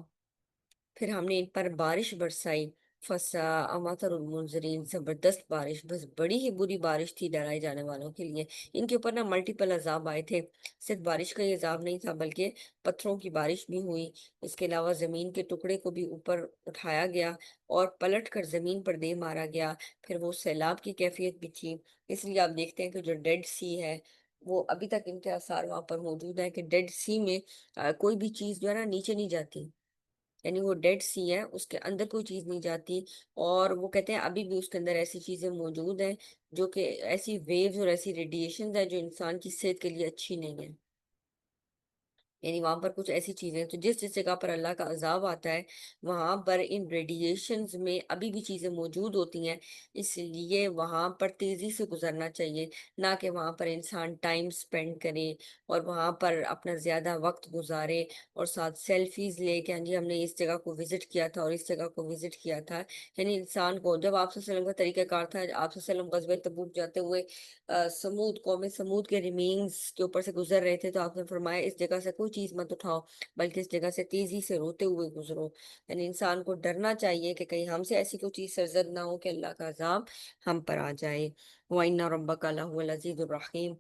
Speaker 1: پھر ہم نے ان پر بارش برسائی۔ فساء مطر المنذرین، زبردست بارش، بس بڑی ہی بری بارش تھی ڈرائے جانے والوں کے لیے۔ ان کے اوپر نا ملٹیپل عذاب آئے تھے، صرف بارش کا ہی عذاب نہیں تھا بلکہ پتھروں کی بارش بھی ہوئی، اس کے علاوہ زمین کے ٹکڑے کو بھی اوپر اٹھایا گیا اور پلٹ کر زمین پر دے مارا گیا، پھر وہ سیلاب کی کیفیت بھی تھی۔ اس لیے آپ دیکھتے ہیں کہ جو ڈیڈ سی ہے وہ ابھی تک ان کے آثار وہاں پر موجود ہیں کہ ڈیڈ سی میں کوئی بھی چیز جو ہے نا نیچے نہیں جاتی، یعنی وہ ڈیڈ سی ہے اس کے اندر کوئی چیز نہیں جاتی، اور وہ کہتے ہیں ابھی بھی اس کے اندر ایسی چیزیں موجود ہیں جو کہ ایسی ویوز اور ایسی ریڈیشنز ہیں جو انسان کی صحت کے لیے اچھی نہیں ہے۔ یعنی وہاں پر کچھ ایسی چیزیں، تو جس جس جگہ پر اللہ کا عذاب آتا ہے وہاں پر ان ریڈیشنز میں ابھی بھی چیزیں موجود ہوتی ہیں، اس لیے وہاں پر تیزی سے گزرنا چاہیے، نہ کہ وہاں پر انسان ٹائم سپینڈ کرے اور وہاں پر اپنا زیادہ وقت گزارے اور ساتھ سیلفیز لے کہ ہاں جی ہم نے اس جگہ کو وزٹ کیا تھا اور اس جگہ کو وزٹ کیا تھا۔ یعنی انسان کو جب آپ صلی اللہ علیہ وسلم کا طریقہ کار تھا، آپ صلی اللہ علیہ وسلم غزوہ تبوک جاتے ہوئے سمود قوم سمود کے ریمینز کے اوپر سے گزر رہے تھے تو آپ نے فرمایا اس جگہ سے کوئی چیز مت اٹھاؤ بلکہ اس جگہ سے تیزی سے روتے ہوئے گزرو۔ یعنی انسان کو ڈرنا چاہیے کہ کہیں ہم سے ایسی کوئی چیز سرزد نہ ہو کہ اللہ کا عذاب ہم پر آ جائے۔ وَإِنَّ رَبَّكَ لَهُوَ الْعَزِيزُ الرَّحِيمُ،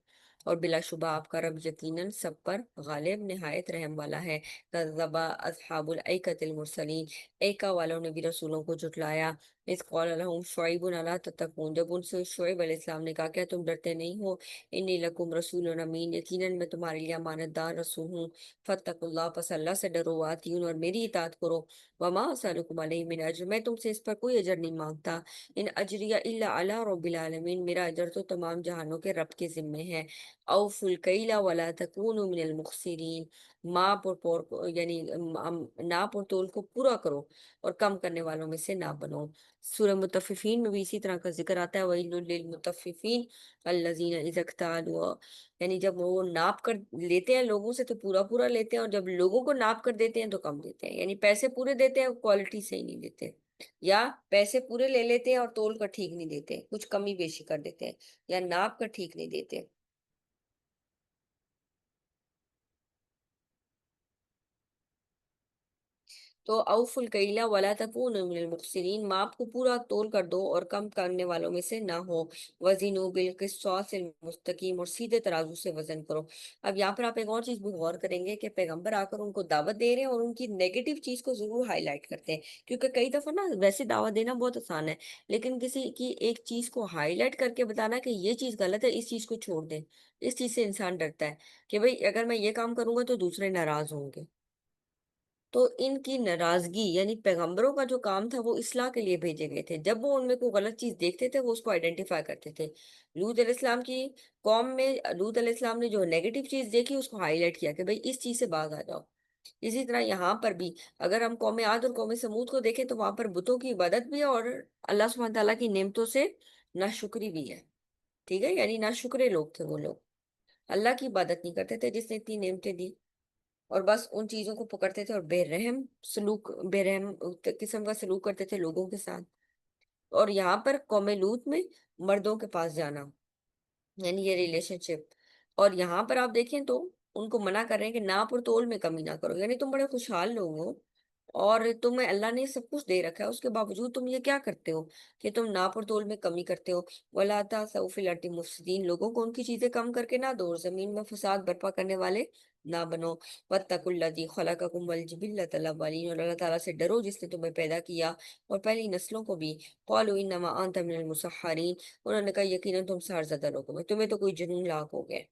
Speaker 1: اور بلا شبہ آپ کا رب یقیناً سب پر غالب نہایت رحم والا ہے۔ کذبا اصحاب الایکۃ المرسلین، ایکا والوں نے بھی رسولوں کو جھٹلایا۔ اس قال لهم شعیب الا تتقون، جب ان سے شعیب علیہ السلام نے کہا کیا تم ڈرتے نہیں ہو؟ انی لکم رسول امین، یقیناً میں تمہارے لیے امانت دار رسول ہوں۔ فاتقوا اللہ، پس اللہ سے ڈرو، واطیعون، اور میری اطاعت کرو۔ وما اسألکم علیہ من اجر، میں تم سے اس پر کوئی اجر نہیں مانگتا۔ ان اجریہ الا علی رب العالمین، میرا اجر تو تمام جہانوں کے رب کے ذمے ہے۔ اوفوا الکیل ولا تکونوا من المخسرین، ماپ اور یعنی ناپ اور تول کو پورا کرو اور کم کرنے والوں میں سے نہ بنو۔ سورہ مطففین میں بھی اسی طرح کا ذکر آتا ہے، وَيْلٌ لِّلْمُطَفِّفِينَ الَّذِينَ إِذَا اكْتَالُوا، یعنی جب وہ ناپ کر لیتے ہیں لوگوں سے تو پورا پورا لیتے ہیں، اور جب لوگوں کو ناپ کر دیتے ہیں تو کم دیتے ہیں، یعنی پیسے پورے دیتے ہیں، کوالٹی صحیح نہیں دیتے، یا پیسے پورے لے لیتے ہیں اور تول کر ٹھیک نہیں دیتے، کچھ کمی بیشی کر دیتے ہیں، یا ناپ کر ٹھیک نہیں دیتے۔ تو اوف الکیلا ولا تکونوا من المخسرین، ماپ کو پورا تول کر دو اور کم کرنے والوں میں سے نہ ہو۔ وزنوا بالقسطاس المستقیم، اور سیدھے ترازو سے وزن کرو۔ اب یہاں پر آپ ایک اور چیز بھی غور کریں گے کہ پیغمبر آ کر ان کو دعوت دے رہے ہیں اور ان کی نیگیٹو چیز کو ضرور ہائی لائٹ کرتے ہیں، کیونکہ کئی دفعہ نا ویسے دعوت دینا بہت آسان ہے، لیکن کسی کی ایک چیز کو ہائی لائٹ کر کے بتانا کہ یہ چیز غلط ہے، اس چیز کو چھوڑ دیں، اس چیز سے انسان ڈرتا ہے کہ بھئی اگر میں یہ کام کروں گا تو دوسرے ناراض ہوں گے۔ تو ان کی ناراضگی، یعنی پیغمبروں کا جو کام تھا وہ اصلاح کے لیے بھیجے گئے تھے، جب وہ ان میں کوئی غلط چیز دیکھتے تھے وہ اس کو آئیڈینٹیفائی کرتے تھے۔ لوط علیہ السلام کی قوم میں لوط علیہ السلام نے جو نیگیٹو چیز دیکھی اس کو ہائی لائٹ کیا کہ بھئی اس چیز سے باز آ جاؤ۔ اسی طرح یہاں پر بھی اگر ہم قوم عاد اور قوم سمود کو دیکھیں تو وہاں پر بتوں کی عبادت بھی ہے اور اللہ سبحانہ تعالیٰ کی نعمتوں سے ناشکری بھی ہے، ٹھیک ہے، یعنی ناشکرے لوگ تھے وہ لوگ، اللہ کی عبادت نہیں کرتے تھے جس نے اتنی نعمتیں دی، اور بس ان چیزوں کو پکڑتے تھے اور بے رحم قسم کا سلوک کرتے تھے لوگوں کے ساتھ۔ اور یہاں پر قوم لوط میں مردوں کے پاس جانا، یعنی یہ ریلیشن شپ، اور یہاں پر آپ دیکھیں تو ان کو منع کر رہے ہیں کہ ناپ اور تول میں کمی نہ کرو، یعنی تم بڑے خوشحال لوگ ہو اور تمہیں اللہ نے سب کچھ دے رکھا ہے، اس کے باوجود تم یہ کیا کرتے ہو کہ تم ناپ اور تول میں کمی کرتے ہو۔ وَلَا تَعْثَوْا فِي الْأَرْضِ مُفْسِدِينَ، لوگوں کو ان کی چیزیں کم کر کے نہ دو اور زمین میں فساد برپا کرنے والے نہ بنو۔ وَاتَّقُوا الَّذِي خَلَقَكُمْ وَالْجِبِلَّةَ الْأَوَّلِينَ، اور اللہ تعالیٰ سے ڈرو جس نے تمہیں پیدا کیا اور پہلی نسلوں کو بھی۔ قَالُوا إِنَّمَا أَنْتَ مِنَ الْمُسَحَّرِينَ، انہوں نے کہا یقیناً تم سحر زدہ لوگوں میں، تمہیں تو کوئی جنون لاحق ہو گیا۔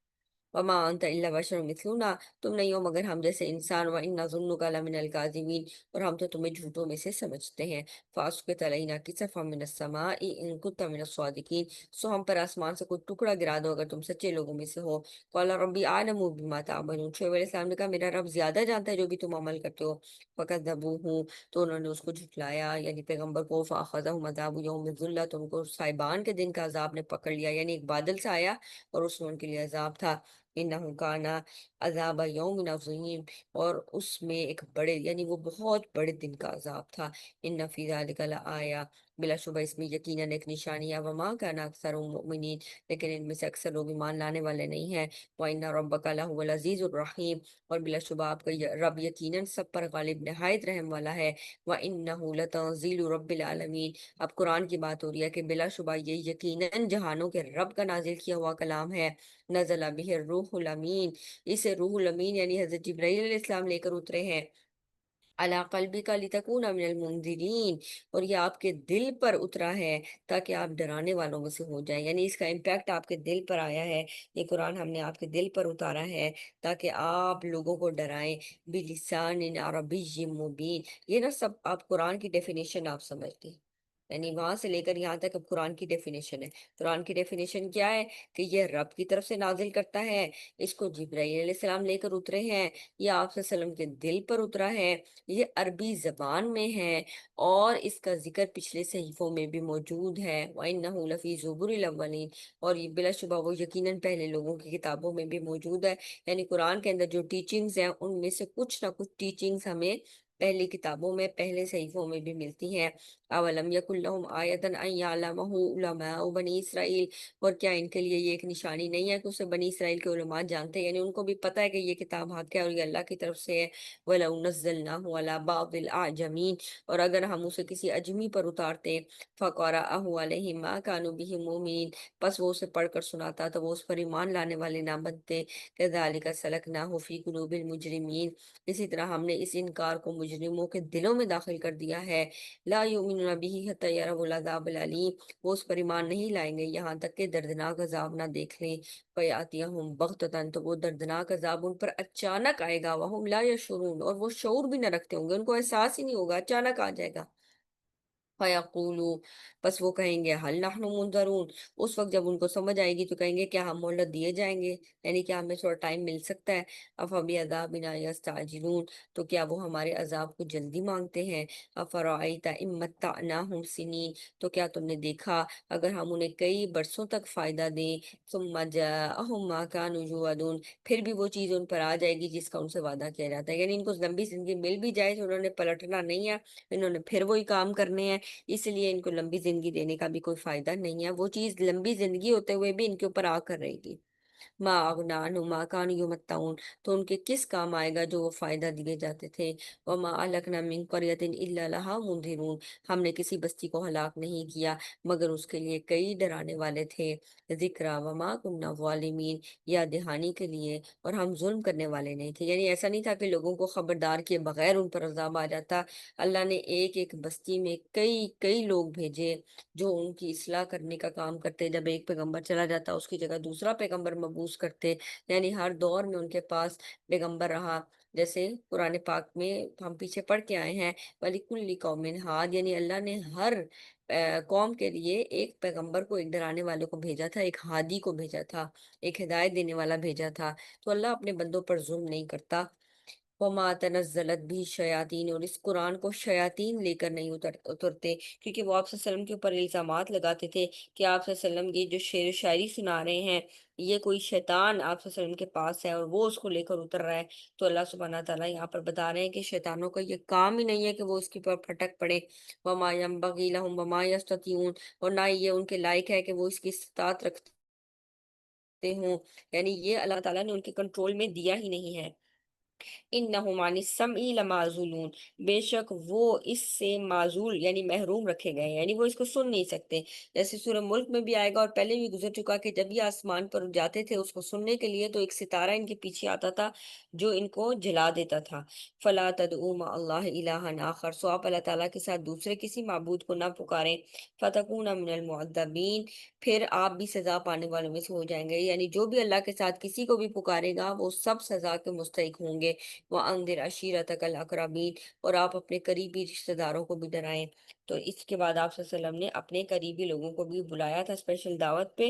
Speaker 1: وما انت الا بشر مثلنا، تم نہیں ہو مگر ہم جیسے انسان، وانا ظنک لمن الکاذبین، اور ہم تو تمہیں جھوٹوں میں سے سمجھتے ہیں۔ فاسقط علینا کسفا من السماء ان كنت من الصادقین، سو ہم پر آسمان سے کوئی ٹکڑا گرا دو اگر تم سچے لوگوں میں سے ہو۔ قال ربی اعلم بما تعملون، شعیب علیہ السلام نے کہا میرا رب زیادہ جانتا ہے جو بھی تم عمل کرتے ہو۔ فکذبوہ، تو انہوں نے اس کو جھٹلایا یعنی پیغمبر کو، فاخذہم عذاب یوم الذلہ، تو ان کو صاحبان کے دن کا عذاب نے پکڑ لیا، یعنی ایک بادل سے آیا اور اس میں ان کے لیے عذاب تھا۔ انہو کانا عذاب یوم عظیم، اور اس میں ایک بڑے یعنی وہ بہت بڑے دن کا عذاب تھا۔ ان فی ذلک لآیہ، بلا شبہ اس میں یقیناً ایک نشانی ہے۔ وما کان اکثرهم مؤمنین، لیکن ان میں سے اکثر لوگ ایمان لانے والے نہیں ہیں۔ وان ربک لہو العزیز الرحیم، اور بلا شبہ آپ کا رب یقیناً سب پر غالب نہایت رحم والا ہے۔ وانہ لتنزیل رب العالمین، اب قرآن کی بات ہو رہی ہے کہ بلا شبہ یہ یقیناً جہانوں کے رب کا نازل کیا ہوا کلام ہے۔ نزل به الروح الامین، اسے روح الامین یعنی حضرت جبرائیل علیہ السلام لے کر اترے ہیں۔ علی قلبک لتکون من المنذرین، اور یہ آپ کے دل پر اترا ہے تاکہ آپ ڈرانے والوں میں سے ہو جائیں، یعنی اس کا امپیکٹ آپ کے دل پر آیا ہے، یہ قرآن ہم نے آپ کے دل پر اتارا ہے تاکہ آپ لوگوں کو ڈرائیں۔ بلسان عربی مبین، یہ نا سب آپ قرآن کی ڈیفینیشن آپ سمجھتے ہیں، یعنی وہاں سے لے کر یہاں تک اب قرآن کی ڈیفینیشن ہے۔ قرآن کی ڈیفینیشن کیا ہے کہ یہ رب کی طرف سے نازل کرتا ہے، اس کو جبرائیل علیہ السلام لے کر اترے ہیں، یہ آپ صلی اللہ علیہ وسلم کے دل پر اترا ہے، یہ عربی زبان میں ہے، اور اس کا ذکر پچھلے صحیفوں میں بھی موجود ہے۔ وَإِنَّهُ لَفِي زُبُرِ الْأَوَّلِينَ، اور یہ بلا شبہ وہ یقیناً پہلے لوگوں کی کتابوں میں بھی موجود ہے، یعنی قرآن کے اندر جو ٹیچنگز ہیں ان میں سے کچھ نہ کچھ ٹیچنگز ہمیں پہلی کتابوں میں، پہلے صحیفوں میں بھی ملتی ہیں۔ اولم یکن لہم آیۃ ان یعلمہ علماء بنی اسرائیل، اور کیا ان کے لیے یہ ایک نشانی نہیں ہے کہ اسے بنی اسرائیل کے علماء جانتے ہیں، یعنی ان کو بھی پتہ ہے کہ یہ کتاب حق ہے اور یہ اللہ کی طرف سے ہے۔ وَلَوْ نَزَّلْنَاهُ عَلَى بَعْضِ الْأَعْجَمِينَ، اور اگر ہم اسے کسی اجمی پر اتارتے، فَقَرَأَهُ عَلَيْهِمْ مَا كَانُوا بِهِ مُؤْمِنِينَ، پس وہ اسے پڑھ کر سناتا تو وہ اس پر ایمان لانے والے نہ بنتے۔ كَذَلِكَ سَلَكْنَاهُ فِي قُلُوبِ الْمُجْرِمِينَ، اسی طرح ہم نے اس انکار کو مجرموں کے دلوں میں داخل کر دیا ہے۔ لا یؤمنون بہ حتی یروا العذاب العلیم، وہ اس پر ایمان نہیں لائیں گے یہاں تک کہ دردناک عذاب نہ دیکھ لیں۔ فیاتیہم بغتۃ، تو وہ دردناک عذاب ان پر اچانک آئے گا، وہم لا یشعرون، اور وہ شعور بھی نہ رکھتے ہوں گے، ان کو احساس ہی نہیں ہوگا، اچانک آ جائے گا۔ فَيَقُولُوا، پس وہ کہیں گے حل نحن منظرون، اس وقت جب ان کو سمجھ آئے گی تو کہیں گے کیا ہم مہلت دیے جائیں گے، یعنی کیا ہمیں تھوڑا ٹائم مل سکتا ہے۔ افبعذابنا یستعجلون، تو کیا وہ ہمارے عذاب کو جلدی مانگتے ہیں۔ افرأیت ان متعناہم سنین، تو کیا تم نے دیکھا اگر ہم انہیں کئی برسوں تک فائدہ دیں، ثم جاءہم ما کانوا یوعدون، پھر بھی وہ چیز ان پر آ جائے گی جس کا ان سے وعدہ کیا جاتا ہے، یعنی ان کو لمبی زندگی مل بھی جائے تو انہوں نے پلٹنا نہیں ہے، انہوں نے پھر وہی کام کرنے ہیں، اس لیے ان کو لمبی زندگی دینے کا بھی کوئی فائدہ نہیں ہے، وہ چیز لمبی زندگی ہوتے ہوئے بھی ان کے اوپر آ کر رہے گی۔ ما اغنی عنہم ما کانوا یمتعون، تو ان کے کس کام آئے گا جو وہ فائدہ دیے جاتے تھے۔ وما اہلکنا من قریۃ الا لہا منذرون، ہم نے کسی بستی کو ہلاک نہیں کیا مگر اس کے لیے کئی ڈرانے والے تھے۔ ذکرا وما کنا ظالمین، یاد دہانی کے لیے، اور ہم ظلم کرنے والے نہیں تھے، یعنی ایسا نہیں تھا کہ لوگوں کو خبردار کیے بغیر ان پر عذاب آ جاتا۔ اللہ نے ایک ایک بستی میں کئی کئی لوگ بھیجے جو ان کی اصلاح کرنے کا کام کرتے، جب ایک پیغمبر چلا جاتا اس کی جگہ دوسرا پیغمبر مبعوث کرتے، یعنی ہر دور میں ان کے پاس پیغمبر رہا۔ جیسے قرآن پاک میں ہم پیچھے پڑھ کے آئے ہیں وَلِكُلِّ قَوْمٍ ہَادٍ، یعنی اللہ نے ہر قوم کے لیے ایک پیغمبر کو، ایک ڈرانے والے کو بھیجا تھا، ایک ہادی کو بھیجا تھا، ایک ہدایت دینے والا بھیجا تھا۔ تو اللہ اپنے بندوں پر ظلم نہیں کرتا۔ وما تنزلت بھی شیاطین، اور اس قرآن کو شیاطین لے کر نہیں اترتے، کیونکہ وہ آپ صلی اللہ علیہ وسلم کے اوپر الزامات لگاتے تھے کہ آپ صلی اللہ علیہ وسلم کی جو شعر و شاعری سنا رہے ہیں یہ کوئی شیطان آپ صلی اللہ علیہ وسلم کے پاس ہے اور وہ اس کو لے کر اتر رہا ہے۔ تو اللہ سبحانہ تعالیٰ یہاں پر بتا رہے ہیں کہ شیطانوں کا یہ کام ہی نہیں ہے کہ وہ اس کے اوپر پھٹک پڑے۔ وما ينبغي لهم وما يستطيعون، اور نہ یہ ان کے لائق ہے کہ وہ اس کی استطاعت رکھتے ہوں، یعنی یہ اللہ تعالیٰ نے ان کے کنٹرول میں دیا ہی نہیں ہے۔ انہم عن السمع لمعزولون، بے شک وہ اس سے معزول یعنی محروم رکھے گئے ہیں، یعنی وہ اس کو سن نہیں سکتے۔ جیسے سورہ ملک میں بھی آئے گا اور پہلے بھی گزر چکا کہ جب یہ آسمان پر جاتے تھے اس کو سننے کے لیے تو ایک ستارہ ان کے پیچھے آتا تھا جو ان کو جلا دیتا تھا۔ فلا تدعوا مع اللہ الہا آخر، سو آپ اللہ تعالیٰ کے ساتھ دوسرے کسی معبود کو نہ پکاریں۔ فتکون من المعذبین، پھر آپ بھی سزا پانے والوں میں سے ہو جائیں گے، یعنی جو بھی اللہ کے ساتھ کسی کو بھی پکارے گا وہ سب سزا کے مستحق ہوں گے۔ وَأَنذِرْ عَشِيرَتَكَ الْأَقْرَبِينَ، اور آپ اپنے قریبی رشتہ داروں کو بھی ڈرائیں۔ تو اس کے بعد آپ صلی اللہ علیہ وسلم نے اپنے قریبی لوگوں کو بھی بلایا تھا اسپیشل دعوت پہ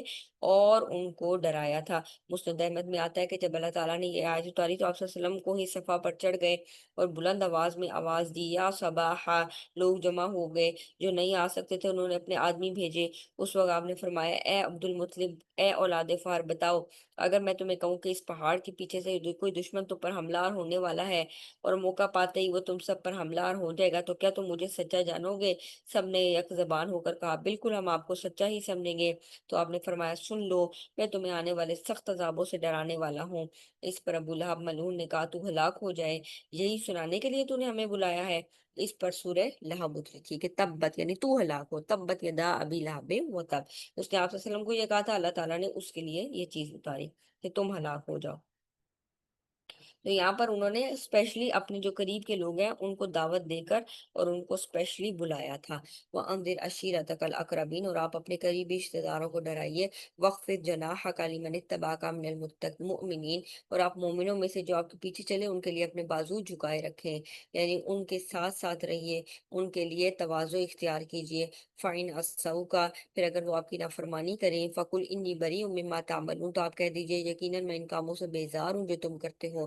Speaker 1: اور ان کو ڈرایا تھا۔ مسند احمد میں آتا ہے کہ جب اللہ تعالیٰ نے یہ آیت اتاری تو آپ صلی اللہ علیہ وسلم کو ہی صفا پر چڑھ گئے اور بلند آواز میں آواز دی یا صباحا، لوگ جمع ہو گئے، جو نہیں آ سکتے تھے انہوں نے اپنے آدمی بھیجے۔ اس وقت آپ نے فرمایا اے عبد المطلب، اے اولاد فار، بتاؤ اگر میں تمہیں کہوں کہ اس پہاڑ کے پیچھے سے کوئی دشمن تم پر حملہ آور ہونے والا ہے اور موقع پاتے ہی وہ تم سب پر حملہ آور ہو جائے گا تو کیا تم مجھے سچا جانو گے؟ سب نے یک زبان ہو کر کہا بالکل ہم آپ کو سچا ہی سمجھیں گے۔ تو آپ نے فرمایا سن لو، میں تمہیں آنے والے سخت عذابوں سے ڈرانے والا ہوں۔ اس پر ابو لہب ملعون نے کہا تو ہلاک ہو جائے، یہی سنانے کے لیے تو نے ہمیں بلایا ہے؟ اس پر سورہ لہب اتری تھی کہ تبت، یعنی تو ہلاک ہو، تبت یدا ابی لہب و تب، اس نے آپ صلی اللہ علیہ وسلم کو یہ کہا تھا، اللہ تعالیٰ نے اس کے لیے یہ چیز اتاری کہ تم ہلاک ہو جاؤ۔ تو یہاں پر انہوں نے اسپیشلی اپنے جو قریب کے لوگ ہیں ان کو دعوت دے کر اور ان کو اسپیشلی بلایا تھا۔ وَأَنذِرْ عَشِيرَتَكَ الْأَقْرَبِينَ، اور آپ اپنے قریبی رشتہ داروں کو ڈرائیے۔ وَاخْفِضْ جَنَاحَكَ لِمَنِ اتَّبَعَكَ مِنَ الْمُؤْمِنِينَ، اور آپ مومنوں میں سے جو آپ کے پیچھے چلے ان کے لیے اپنے بازو جھکائے رکھیں، یعنی ان کے ساتھ ساتھ رہیے، ان کے لیے تواضع اختیار کیجیے۔ فَإِنْ عَصَوْكَ، پھر اگر وہ آپ کی نافرمانی کریں، فَقُلْ إِنِّي بَرِيءٌ مِّمَّا تَعْمَلُونَ، تو آپ کہہ دیجئے یقیناً میں ان کاموں سے بیزار ہوں جو تم کرتے ہو۔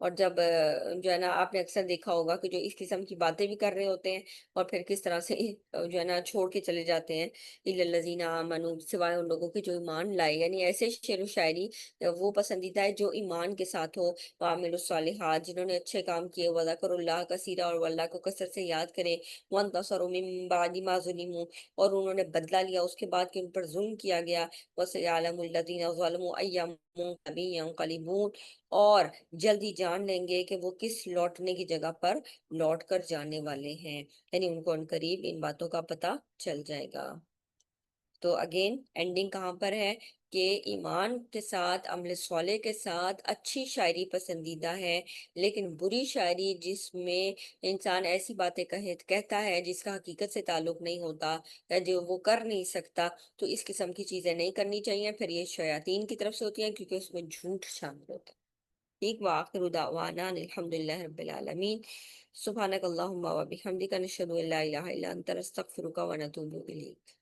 Speaker 1: اور جب جو ہے نا آپ نے اکثر دیکھا ہوگا کہ جو اس قسم کی باتیں بھی کر رہے ہوتے ہیں اور پھر کس طرح سے جو ہے نا چھوڑ کے چلے جاتے ہیں، الا الذین آمنوا، سوائے ان لوگوں کے جو ایمان لائے، یعنی ایسے شعر و شاعری وہ پسندیدہ ہے جو ایمان کے ساتھ ہو، وعملوا الصالحات، جنہوں نے اچھے کام کیے، وذکروا اللہ کثیرا، اور وہ اللہ کو کثرت سے یاد کریں، وانتصروا من بعد ما ظلموا، اور انہوں نے بدلہ لیا اس کے بعد کہ ان پر ظلم کیا گیا، وسيعلم الذين ظلموا أي منقلب ينقلبون، اور جلدی جان لیں گے کہ وہ کس لوٹنے کی جگہ پر لوٹ کر جانے والے ہیں، یعنی ان کو عنقریب ان باتوں کا پتہ چل جائے گا۔ تو اگین اینڈنگ کہاں پر ہے کہ ایمان کے ساتھ، عمل صالح کے ساتھ اچھی شاعری پسندیدہ ہے، لیکن بری شاعری جس میں انسان ایسی باتیں کہتا ہے جس کا حقیقت سے تعلق نہیں ہوتا یا جو وہ کر نہیں سکتا، تو اس قسم کی چیزیں نہیں کرنی چاہیے، پھر یہ شیاطین کی طرف سے ہوتی ہیں کیونکہ اس میں جھوٹ شامل ہوتا ہے۔ ٹھیک، وآخر دعوانا ان الحمدللہ رب العالمین، سبحانک اللہم و بحمدک، نشہد ان لا الہ الا انت، نستغفرک و نتوب الیک۔